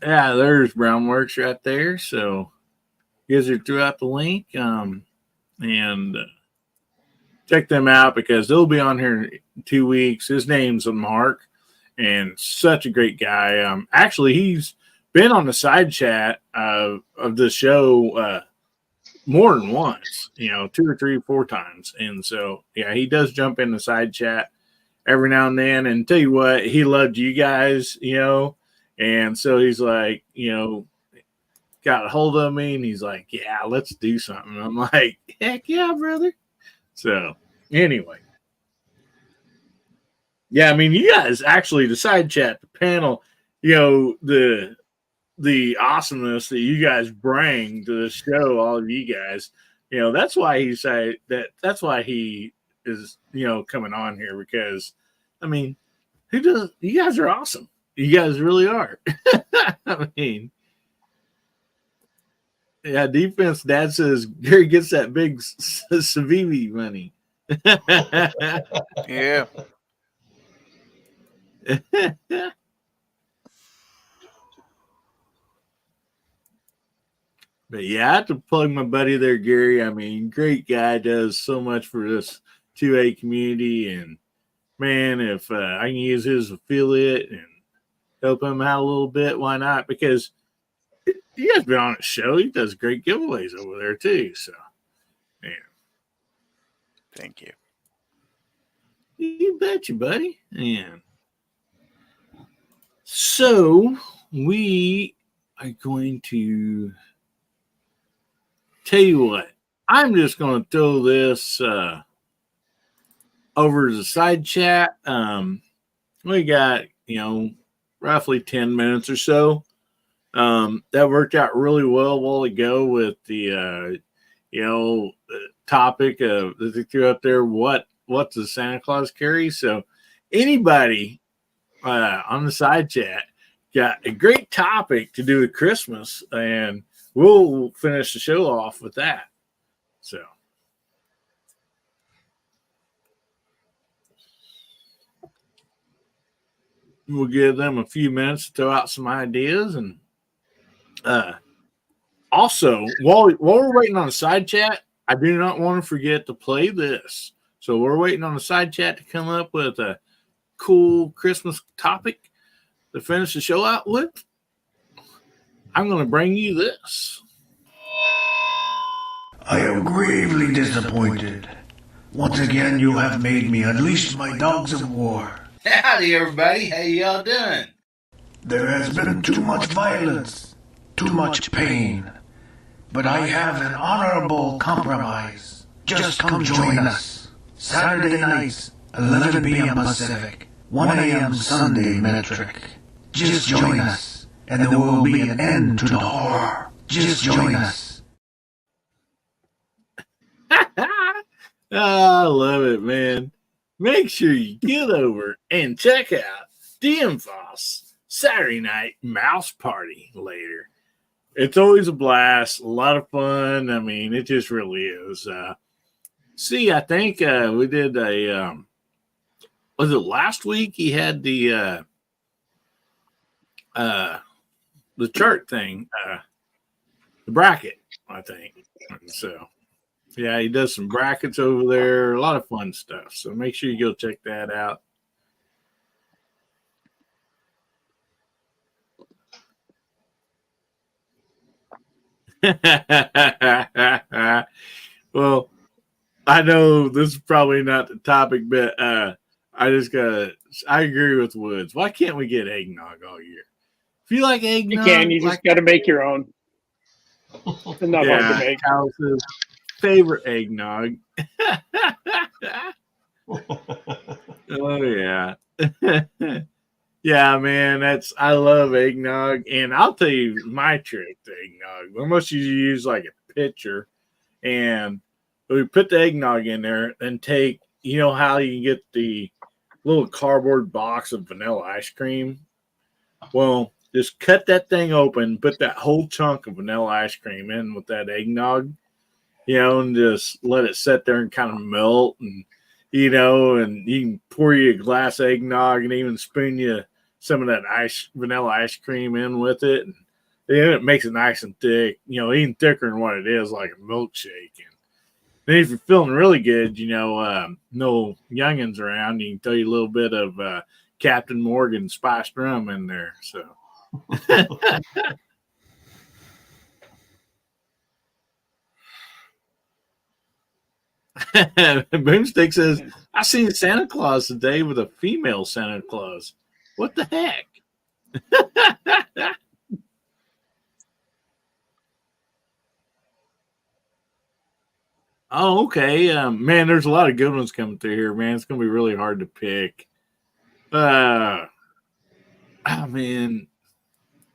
Yeah, there's Brownworks right there. So Gizzard threw out the link, and check them out because they'll be on here in 2 weeks. His name's Mark, and such a great guy. Actually, he's been on the side chat of the show more than once, 2 or 3 or 4 times. And so, yeah, he does jump in the side chat every now and then. And tell you what, he loved you guys, and so he's like, got a hold of me, and he's like, yeah, let's do something. I'm like, heck yeah, brother. So anyway, Yeah, I mean, you guys actually, the side chat, the panel, you know, the awesomeness that you guys bring to the show, all of you guys, you know, that's why he said that's why he is, you know, coming on here, because I mean, who does, you guys are awesome. You guys really are. I mean, yeah, defense, Dad says Gary gets that big Savivi money. Yeah. But yeah, I have to plug my buddy there, Gary. I mean, great guy, does so much for this 2A community. And man, if I can use his affiliate and help him out a little bit, why not? Because you guys been on his show. He does great giveaways over there too. So, yeah. Thank you. You betcha, buddy. Yeah. So we are going to tell you what. I'm just going to throw this over the side chat. We got, you know, roughly 10 minutes or so. That worked out really well a while ago with the, you know, topic of that they threw up there. What does Santa Claus carry? So anybody on the side chat got a great topic to do with Christmas, and we'll finish the show off with that. So. We'll give them a few minutes to throw out some ideas. And also, while we're waiting on the side chat, I do not want to forget to play this. So we're waiting on the side chat to come up with a cool Christmas topic to finish the show out with. I'm going to bring you this. I am gravely disappointed. Once again, you have made me unleash my dogs of war. Howdy, everybody. How y'all doing? There has been too much violence, too much pain. But I have an honorable compromise. Just come join us. Saturday nights, 11 p.m. Pacific, 1 a.m. Sunday metric. Just join us, and there will be an end to the horror. Just join us. I love it, man. Make sure you get over and check out DMFOS Saturday Night Mouse Party later. It's always a blast, a lot of fun. I mean, it just really is. See, I think we did a, was it last week? He had the chart thing, the bracket, I think. So, yeah, he does some brackets over there, a lot of fun stuff. So make sure you go check that out. Well, I know this is probably not the topic, but I agree with Woods. Why can't we get eggnog all year? If you like eggnog, You can. You just got to make your own. It's not hard to make. House's favorite eggnog. Oh yeah. Yeah, man, I love eggnog, and I'll tell you my trick to eggnog. We must use like a pitcher, and we put the eggnog in there, and take, you know how you can get the little cardboard box of vanilla ice cream? Well, just cut that thing open, put that whole chunk of vanilla ice cream in with that eggnog, you know, and just let it sit there and kind of melt, and you know, and you can pour you a glass of eggnog and even spoon you some of that vanilla ice cream in with it. And then it makes it nice and thick, you know, even thicker than what it is, like a milkshake. And then if you're feeling really good, you know, no youngins around, you can throw you a little bit of Captain Morgan spiced rum in there. So. Boomstick says, I seen Santa Claus today with a female Santa Claus. What the heck? Oh, okay. Man, there's a lot of good ones coming through here, man. It's going to be really hard to pick. Oh man,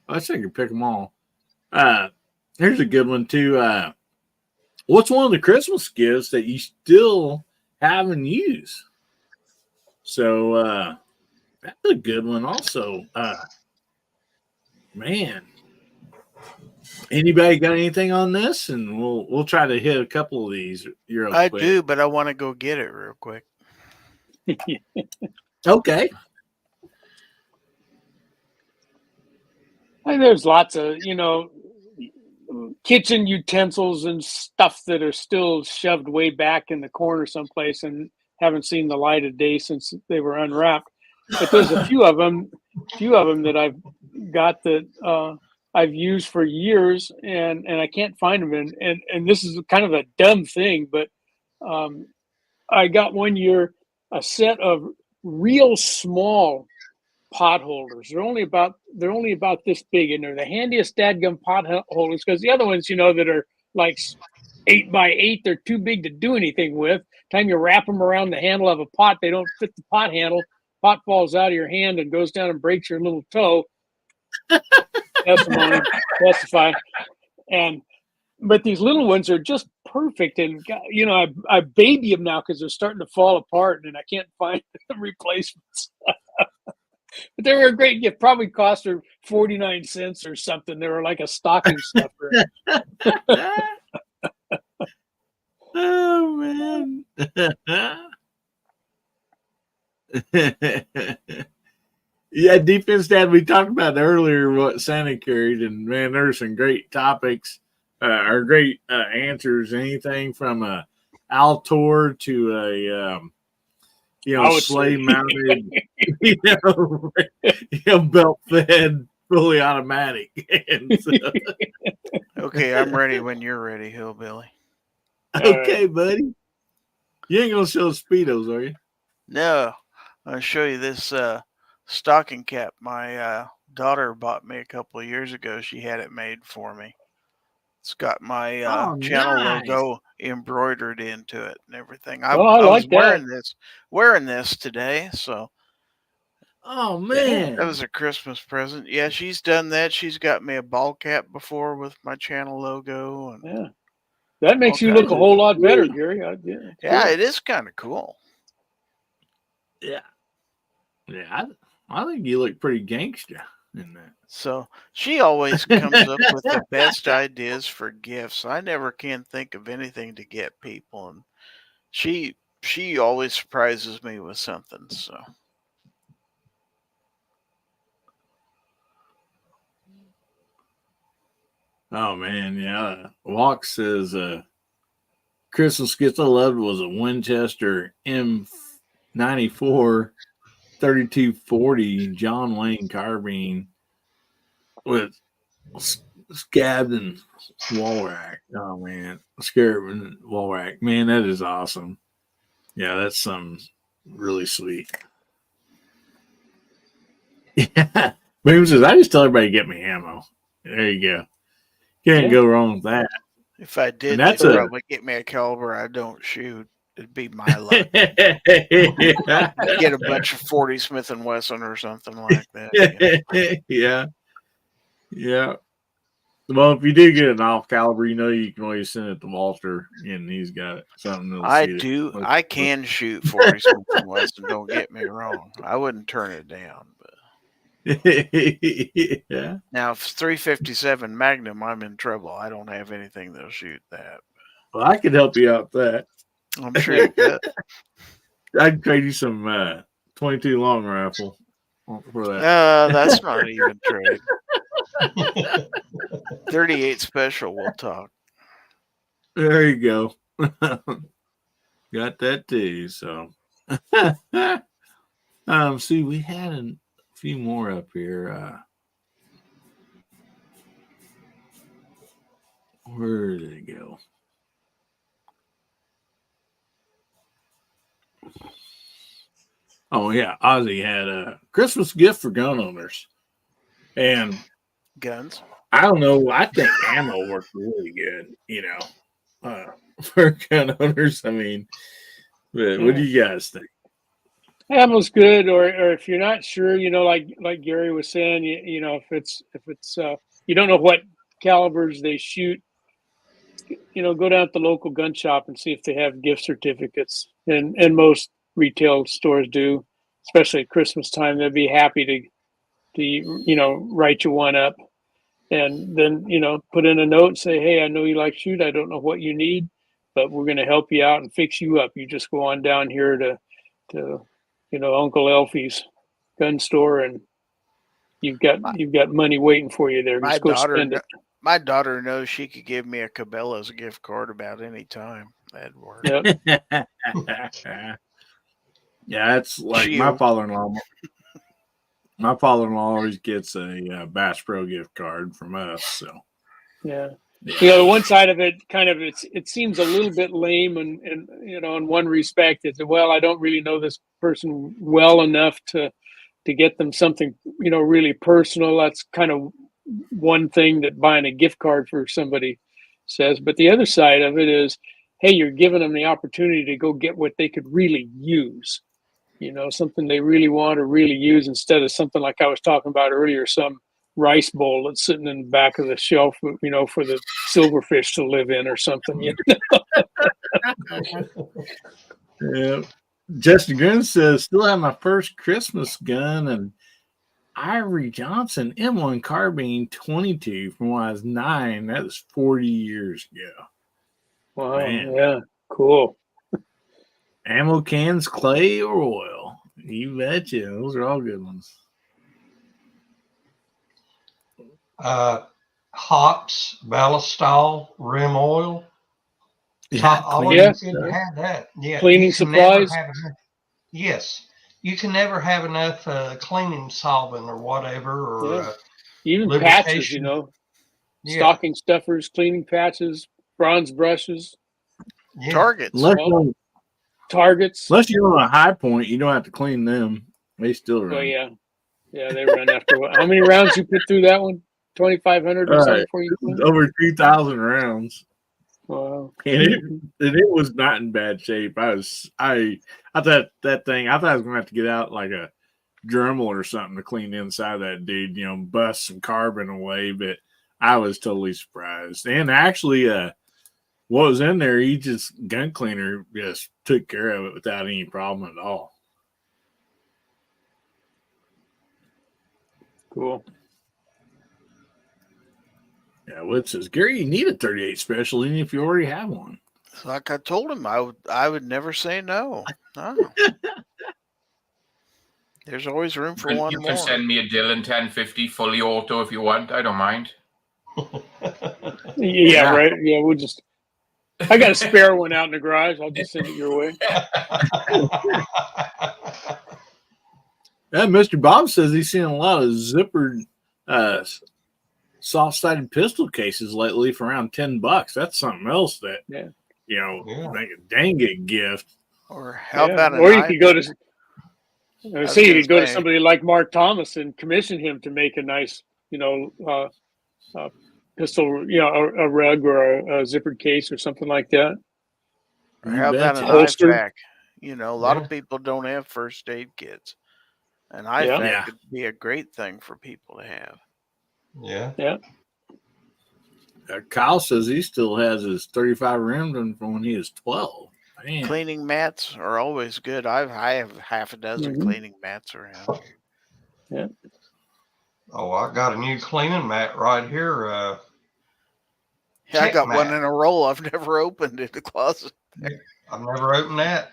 I wish I could pick them all. Here's a good one too. What's one of the Christmas gifts that you still haven't used? So that's a good one also. Man, anybody got anything on this? And we'll try to hit a couple of these real I quick. do, but I want to go get it real quick. Okay. I think there's lots of, kitchen utensils and stuff that are still shoved way back in the corner someplace and haven't seen the light of day since they were unwrapped. But there's a few of them that I've got that I've used for years, and I can't find them. And this is kind of a dumb thing, but I got one year a set of real small pot holders. They're only about this big, and they're the handiest dadgum pot holders, because the other ones, that are like 8 by 8, they're too big to do anything with. Time you wrap them around the handle of a pot, they don't fit the pot handle. Pot falls out of your hand and goes down and breaks your little toe. Testimony, testify. But these little ones are just perfect, and I baby them now because they're starting to fall apart, and I can't find the replacements. But they were a great gift. Probably cost her 49 cents or something. They were like a stocking stuffer. Oh man. Yeah, defense dad. We talked about earlier what Santa carried, and man, there's some great topics or great answers. Anything from a Altor to a sleigh mounted, belt fed, fully automatic. Okay, I'm ready when you're ready, Hillbilly. Okay, buddy. You ain't gonna show Speedos, are you? No, I'll show you this stocking cap my daughter bought me a couple of years ago. She had it made for me. It's got my channel logo embroidered into it and everything. I was wearing this today, so. Oh man, that was a Christmas present. Yeah, she's done that. She's got me a ball cap before with my channel logo, and yeah, that makes you look a whole lot better, Gary. Yeah, it is kind of cool. Yeah, I think you look pretty gangster in that. So she always comes up with the best ideas for gifts. I never can think of anything to get people, and she always surprises me with something. So. Oh man, yeah. Walk says Christmas gift I loved was a Winchester M94 3240 John Wayne carbine with scabbed and wall rack. Oh man, scared wall rack. Man, that is awesome. Yeah, that's some really sweet. Yeah, Boom says I just tell everybody to get me ammo. There you go. Can't go wrong with that. If I did, they'd probably get me a caliber I don't shoot. It'd be my luck. I'd get a bunch of 40 Smith & Wesson or something like that. Yeah. Well, if you do get an off caliber, you can always send it to Walter, and he's got something. I can shoot 40 Smith & Wesson. Don't get me wrong. I wouldn't turn it down, but. Yeah. Now, if it's 357 Magnum, I'm in trouble. I don't have anything that'll shoot that. Well, I could help you out with that. I'm sure you could. I'd trade you some 22 long rifle for that. That's not even trade. 38 special. We'll talk. There you go. Got that too. So, see, we had a few more up here. Where did it go? Oh yeah, Ozzy had a Christmas gift for gun owners, and guns. I don't know. I think ammo works really good. For gun owners. I mean, but what do you guys think? Ammo's good, or if you're not sure, like Gary was saying, if it's you don't know what calibers they shoot, go down to the local gun shop and see if they have gift certificates, and most retail stores do, especially at Christmas time. They'd be happy to write you one up, and then put in a note and say, hey, I know you like shoot. I don't know what you need, but we're going to help you out and fix you up. You just go on down here to Uncle Elfie's gun store, and you've got money waiting for you there. Just go spend it. My daughter knows she could give me a Cabela's gift card about any time. That'd work. Yep. Yeah, it's like my father-in-law. My father-in-law always gets a Bass Pro gift card from us. So yeah. The one side of it it seems a little bit lame, and in one respect, it's, well, I don't really know this person well enough to get them something really personal. That's kind of one thing that buying a gift card for somebody says. But the other side of it is, hey, you're giving them the opportunity to go get what they could really use. Something they really want to really use, instead of something like I was talking about earlier, some rice bowl that's sitting in the back of the shelf, for the silverfish to live in or something. Yeah. Justin Green says, still have my first Christmas gun, and Ivory Johnson M1 carbine 22 from when I was 9. That was 40 years ago. Wow. Man. Yeah. Cool. Ammo cans, clay or oil. You betcha. Those are all good ones. Hops, ballastol, rim oil. Yeah, You could have that. Yeah. Cleaning supplies. Yes. You can never have enough cleaning solvent or whatever, or even patches, stocking stuffers, cleaning patches, bronze brushes, targets. Targets. Unless you're on a high point, you don't have to clean them. They still run. Oh yeah, they run after what? How many rounds you put through that one? 2,500 or something for you? Over 2,000 rounds. Wow. And it was not in bad shape. I thought that thing. I thought I was gonna have to get out like a Dremel or something to clean the inside of that dude. Bust some carbon away. But I was totally surprised. And actually, what was in there, gun cleaner just took care of it without any problem at all. Cool. Yeah, Wood says, Gary, you need a 38 special, even if you already have one. Like I told him, I would never say no. No. There's always room for one more. You can send me a Dillon 1050 fully auto if you want. I don't mind. Yeah, right. Yeah, I got a spare one out in the garage. I'll just send it your way. Mr. Bob says he's seen a lot of zippered soft-sided pistol cases lately for around $10. That's something else that like a dang good gift. Or how about you could go to to somebody like Mark Thomas and commission him to make a nice pistol, a rug or a zippered case or something like that. Or how about an IFAC? A lot of people don't have first aid kits. An IFAC could be a great thing for people to have. Yeah. Yeah. Kyle says he still has his 35 Remington from when he was 12. Man. Cleaning mats are always good. I have half a dozen cleaning mats around. Yeah. Oh, I got a new cleaning mat right here. I got one in a roll. I've never opened in the closet. I've never opened that.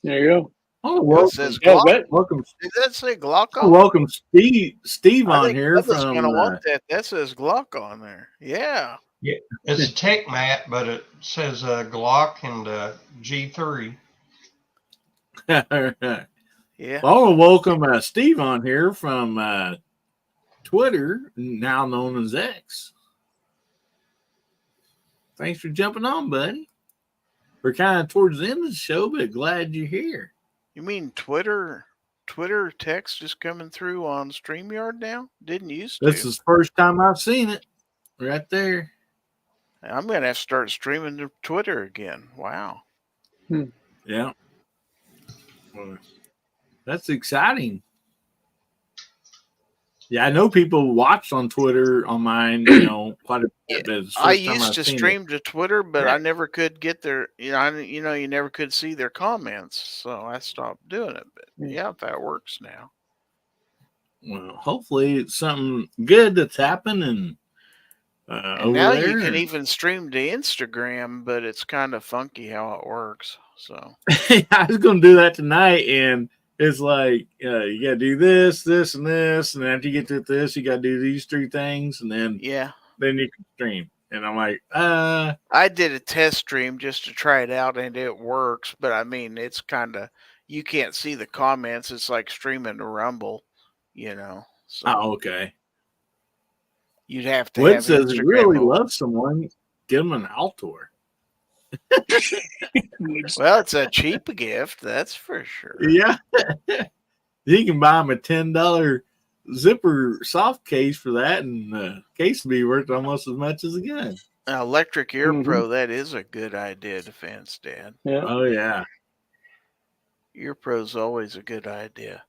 There you go. Oh, welcome. Says Glock. Welcome. Does that say Glock on? Oh, welcome, Steve on here from. Gonna want that. That says Glock on there. Yeah. Yeah, it's a tech mat, but it says Glock and G3. Yeah. Well, I want to welcome Steve on here from Twitter, now known as X. Thanks for jumping on, buddy. We're kind of towards the end of the show, but glad you're here. You mean Twitter text just coming through on StreamYard now? Didn't used to. This is the first time I've seen it. Right there. I'm going to have to start streaming to Twitter again. Wow. Yeah. Well, that's exciting. Yeah, I know people watched on Twitter on mine, quite a bit. But it's the I first time used I've to seen stream to Twitter, but Yeah. I never could get their, you never could see their comments, so I stopped doing it. But yeah, that works now. Well, hopefully it's something good that's happening And over now there. you can even stream to Instagram, but it's kind of funky how it works. So I was going to do that tonight, and it's like you got to do this, this, and this, and after you get to this, you got to do these 3 things, and then you can stream. And I'm like, I did a test stream just to try it out, and it works. But I mean, it's kind of, you can't see the comments. It's like streaming to Rumble, So oh, okay. You'd have to Wood have says he Instagram really open. loves someone. Give him an Altor. Well, it's a cheap gift, that's for sure. Yeah. You can buy him a $10 zipper soft case for that, and the case will be worth almost as much as a gun. Electric Ear Pro, that is a good idea, Defense Dad. Yeah. Oh, yeah. Ear Pro's always a good idea.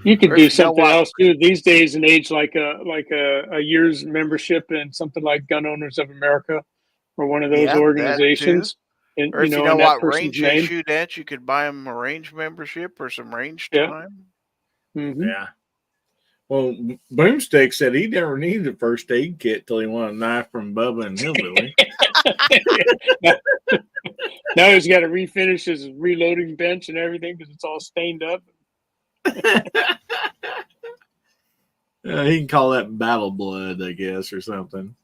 You could do something else too these days and age, like a year's membership in something like Gun Owners of America or one of those organizations. And or if you know in that what person's range they name. shoot at, you could buy them a range membership or some range time. Mm-hmm. Yeah. Well, Boomstick said he never needed a first aid kit till he won a knife from Bubba and Hillbilly. Now he's got to refinish his reloading bench and everything because it's all stained up. He can call that battle blood, I guess, or something.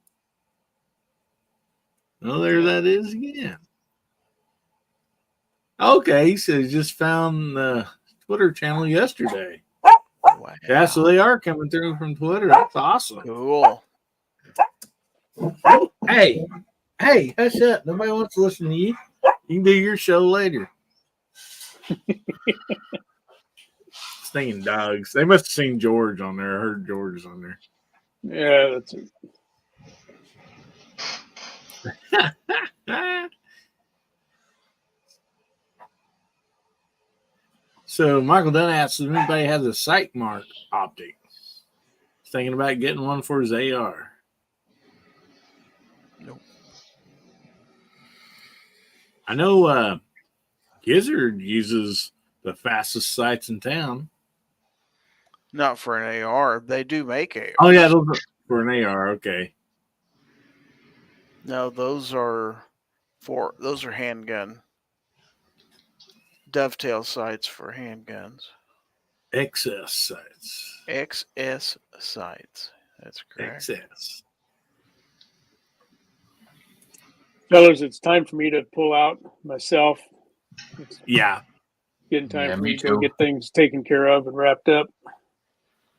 Well, there that is again. Okay, he said he just found the Twitter channel yesterday. Wow. Yeah, so they are coming through from Twitter. That's awesome. Cool. Hey, hush up. Nobody wants to listen to you. You can do your show later. Singing dogs. They must have seen George on there. I heard George is on there. Yeah, that's it. So Michael Dunn asks if anybody has a sight mark optic. He's thinking about getting one for his AR. Nope. I know Gizzard uses the fastest sights in town. Not for an AR. They do make ARs. Oh, yeah, those are for an AR. Okay. No, those are handgun. Dovetail sights for handguns. XS sights. XS sights. That's correct. XS. Fellas, it's time for me to pull out myself. It's getting time for me to go get things taken care of and wrapped up.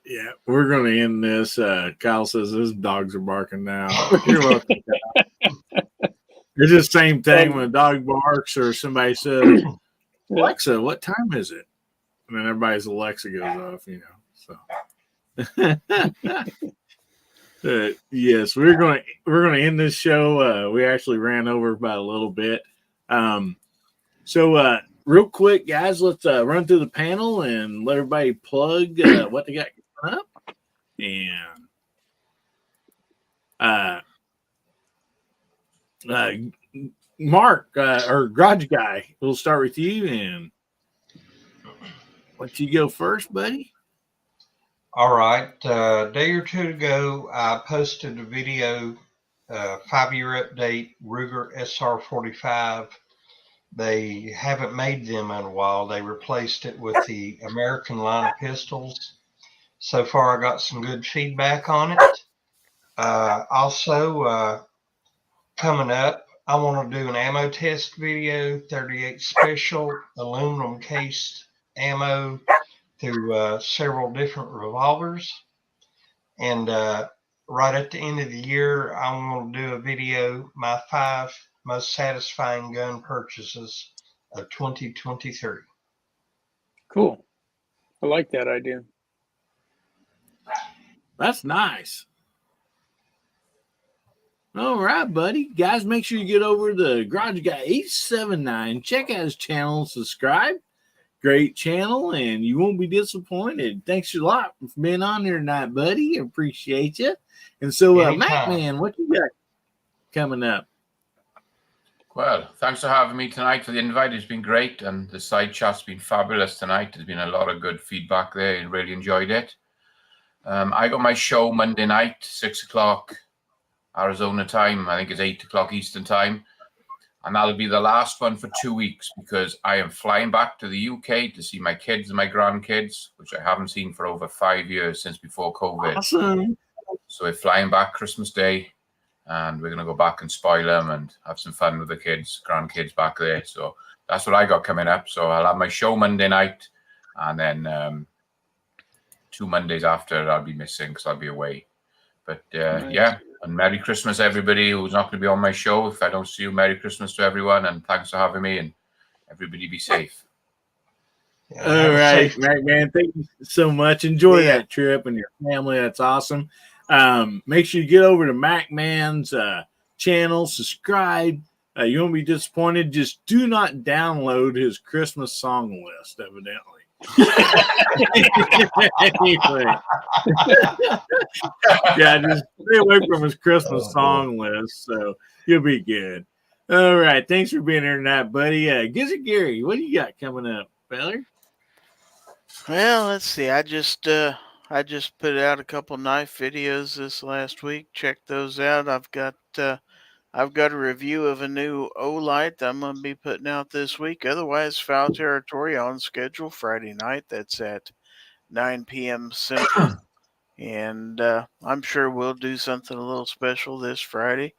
Yeah, we're going to end this. Kyle says his dogs are barking now. You're welcome, Kyle. It's the same thing when a dog barks or somebody says, Alexa, what time is it? And then everybody's Alexa goes off, So. Yes, we're going to end this show. We actually ran over by a little bit. So real quick, guys, let's run through the panel and let everybody plug what they got coming up. And Mark or Garage Guy, we'll start with you and let you go first, buddy. All right. A day or two ago, I posted a video, 5-year update, Ruger SR45. They haven't made them in a while. They replaced it with the American line of pistols. So far, I got some good feedback on it. Also, coming up, I want to do an ammo test video, 38 special aluminum cased ammo through several different revolvers. And right at the end of the year, I'm going to do a video, my 5 most satisfying gun purchases of 2023. Cool. I like that idea. That's nice. All right, buddy. Guys, make sure you get over to the Garage Guy 879. Check out his channel and subscribe. Great channel, and you won't be disappointed. Thanks a lot for being on here tonight, buddy. Appreciate you. And so, Mac Man, what you got coming up? Well, thanks for having me tonight for the invite. It's been great, and the side chat's been fabulous tonight. There's been a lot of good feedback there. I really enjoyed it. I got my show Monday night, 6 o'clock Arizona time. I think it's 8 o'clock Eastern time. And that'll be the last one for 2 weeks because I am flying back to the UK to see my kids and my grandkids, which I haven't seen for over 5 years since before COVID. Awesome. So we're flying back Christmas Day, and we're going to go back and spoil them and have some fun with the kids, grandkids back there. So that's what I got coming up. So I'll have my show Monday night, and then 2 Mondays after I'll be missing because I'll be away. But Nice. yeah, and Merry Christmas, everybody who's not going to be on my show. If I don't see you, Merry Christmas to everyone, and thanks for having me, and everybody be safe. All right, man. Thank you so much. Enjoy that trip and your family. That's awesome. Make sure you get over to Mac Man's channel, subscribe. You won't be disappointed. Just do not download his Christmas song list, evidently. Anyway. Yeah, just stay away from his Christmas song list, so you'll be good. All right, thanks for being here tonight, buddy. Gizzard Gary, what do you got coming up, feller? Well, let's see. I just put out a couple knife videos this last week. Check those out. I've got a review of a new Olight I'm going to be putting out this week. Otherwise, Foul Territory on schedule Friday night. That's at 9 p.m. Central. And I'm sure we'll do something a little special this Friday.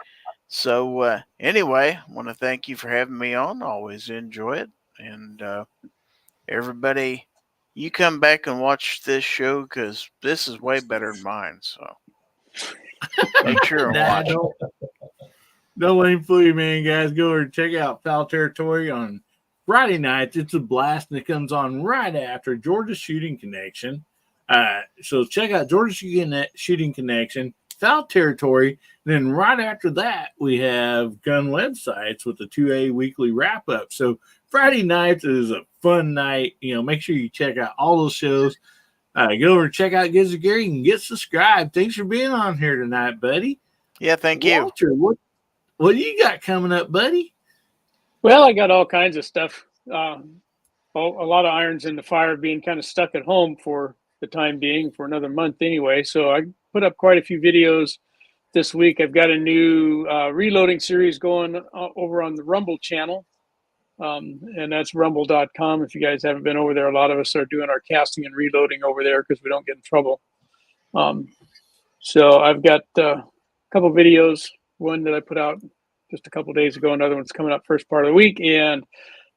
So anyway, I want to thank you for having me on. Always enjoy it. And everybody, you come back and watch this show because this is way better than mine. So make sure and watch it. Don't let him fool you, man, guys. Go over and check out Foul Territory on Friday nights. It's a blast, and it comes on right after Georgia Shooting Connection. So check out Georgia Shooting Connection, Foul Territory. And then right after that, we have Gun Websites with the 2A weekly wrap-up. So Friday nights is a fun night. Make sure you check out all those shows. Go over and check out Gizzard Gary and get subscribed. Thanks for being on here tonight, buddy. Yeah, thank you. Walter, what do you got coming up, buddy? Well, I got all kinds of stuff. A lot of irons in the fire, being kind of stuck at home for the time being for another month anyway. So I put up quite a few videos this week. I've got a new reloading series going over on the Rumble channel. And that's rumble.com. If you guys haven't been over there, a lot of us are doing our casting and reloading over there because we don't get in trouble. So I've got a couple videos. One that I put out just a couple days ago. Another one's coming up first part of the week. And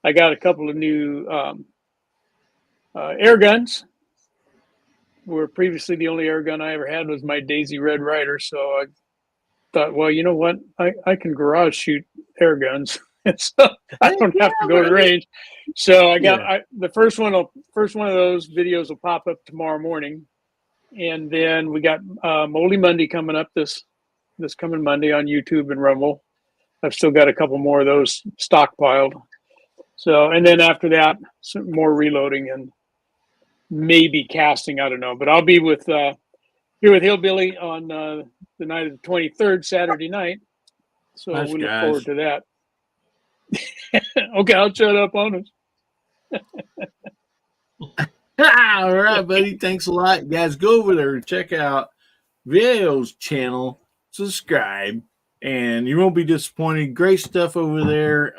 I got a couple of new air guns. Where previously the only air gun I ever had was my Daisy Red Ryder. So I thought, well, you know what? I can garage shoot air guns. So I don't have to go to the range. So I got the first one of those videos will pop up tomorrow morning. And then we got Moldy Monday coming up this coming Monday on YouTube and Rumble. I've still got a couple more of those stockpiled. So, and then after that, some more reloading and maybe casting. I don't know, but I'll be here with Hillbilly on the night of the 23rd, Saturday night. So Nice, we look guys. forward to that. Okay, I'll shut up on us. All right, buddy. Thanks a lot. Guys, go over there and check out Viejo's channel. Subscribe, and you won't be disappointed. Great stuff over there.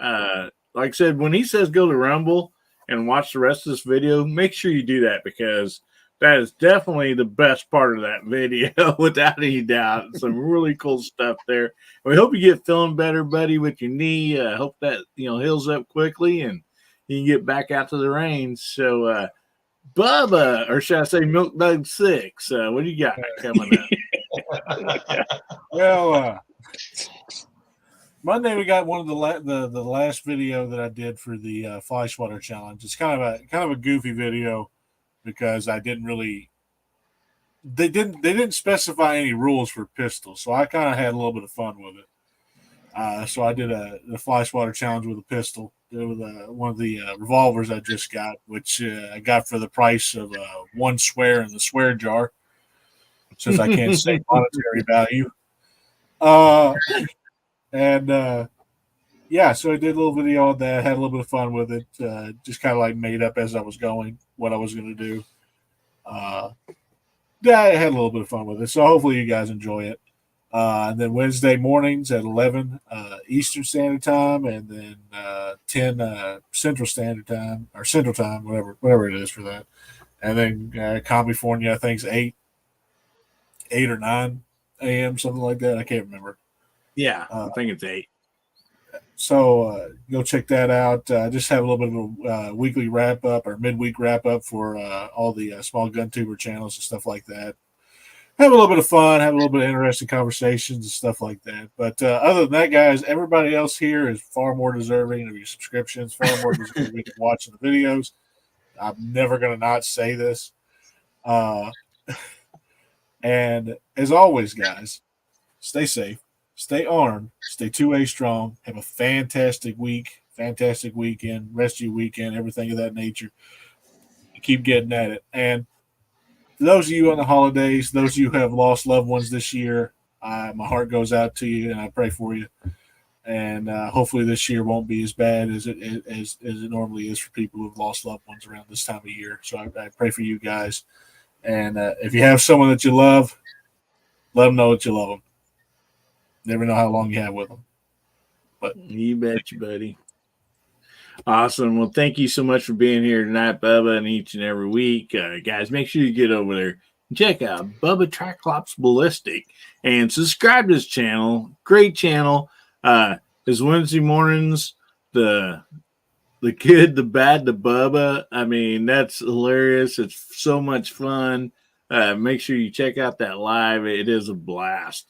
Like I said, when he says go to Rumble and watch the rest of this video, make sure you do that because that is definitely the best part of that video, without any doubt. Some really cool stuff there. We hope you get feeling better, buddy, with your knee. Hope that heals up quickly and you can get back out to the range. So, Bubba, or should I say Milk Dog 6, what do you got coming up? Well, Monday we got one of the last video that I did for the fly swatter challenge. It's kind of a goofy video because I didn't really they didn't specify any rules for pistols, so I kind of had a little bit of fun with it. So I did the fly swatter challenge with a pistol. With one of the revolvers I just got, which I got for the price of one swear in the swear jar, since I can't say monetary value. Yeah, so I did a little video on that, had a little bit of fun with it, just kind of like made up as I was going what I was going to do. Yeah, I had a little bit of fun with it, so hopefully you guys enjoy it. And then Wednesday mornings at 11 Eastern Standard Time, and then 10 Central Standard Time, or Central Time, whatever it is for that. And then California, I think it's 8 or 9 a.m., something like that. I can't remember. Yeah, I think it's 8. So go check that out. Just have a little bit of a weekly wrap up or midweek wrap up for all the small gun tuber channels and stuff like that. Have a little bit of fun, have a little bit of interesting conversations and stuff like that. But other than that, guys, everybody else here is far more deserving of your subscriptions, far more deserving of watching the videos. I'm never going to not say this. And as always, guys, stay safe, stay armed, stay 2A strong, have a fantastic week, fantastic weekend, rest of your weekend, everything of that nature. Keep getting at it. And those of you on the holidays, those of you who have lost loved ones this year, my heart goes out to you, and I pray for you. And hopefully this year won't be as bad as it normally is for people who have lost loved ones around this time of year. So I pray for you guys. And if you have someone that you love, let them know that you love them. Never know how long you have with them. But you bet you, buddy. Awesome. Well, thank you so much for being here tonight, Bubba, and each and every week. Guys, make sure you get over there and check out Bubba Triclops Ballistic and subscribe to his channel. Great channel. His Wednesday mornings, the good, the bad, the Bubba. I mean, that's hilarious. It's so much fun. Make sure you check out that live. It is a blast.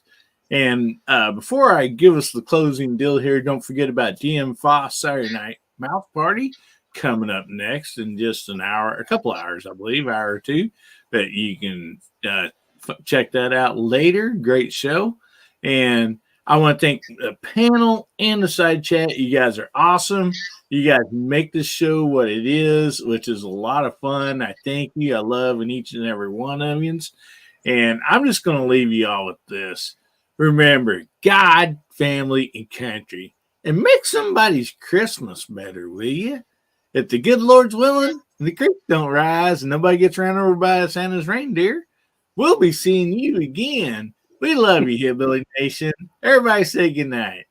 And before I give us the closing deal here, don't forget about DM Foss Saturday Night Mouth Party coming up next in just an hour, a couple hours, I believe, hour or two. But you can check that out later. Great show. And I want to thank the panel and the side chat. You guys are awesome. You guys make this show what it is, which is a lot of fun. I thank you. I love each and every one of you. And I'm just going to leave you all with this. Remember, God, family, and country. And make somebody's Christmas better, will you? If the good Lord's willing, and the creek don't rise, and nobody gets ran over by Santa's reindeer, we'll be seeing you again. We love you, Hillbilly Nation. Everybody say goodnight.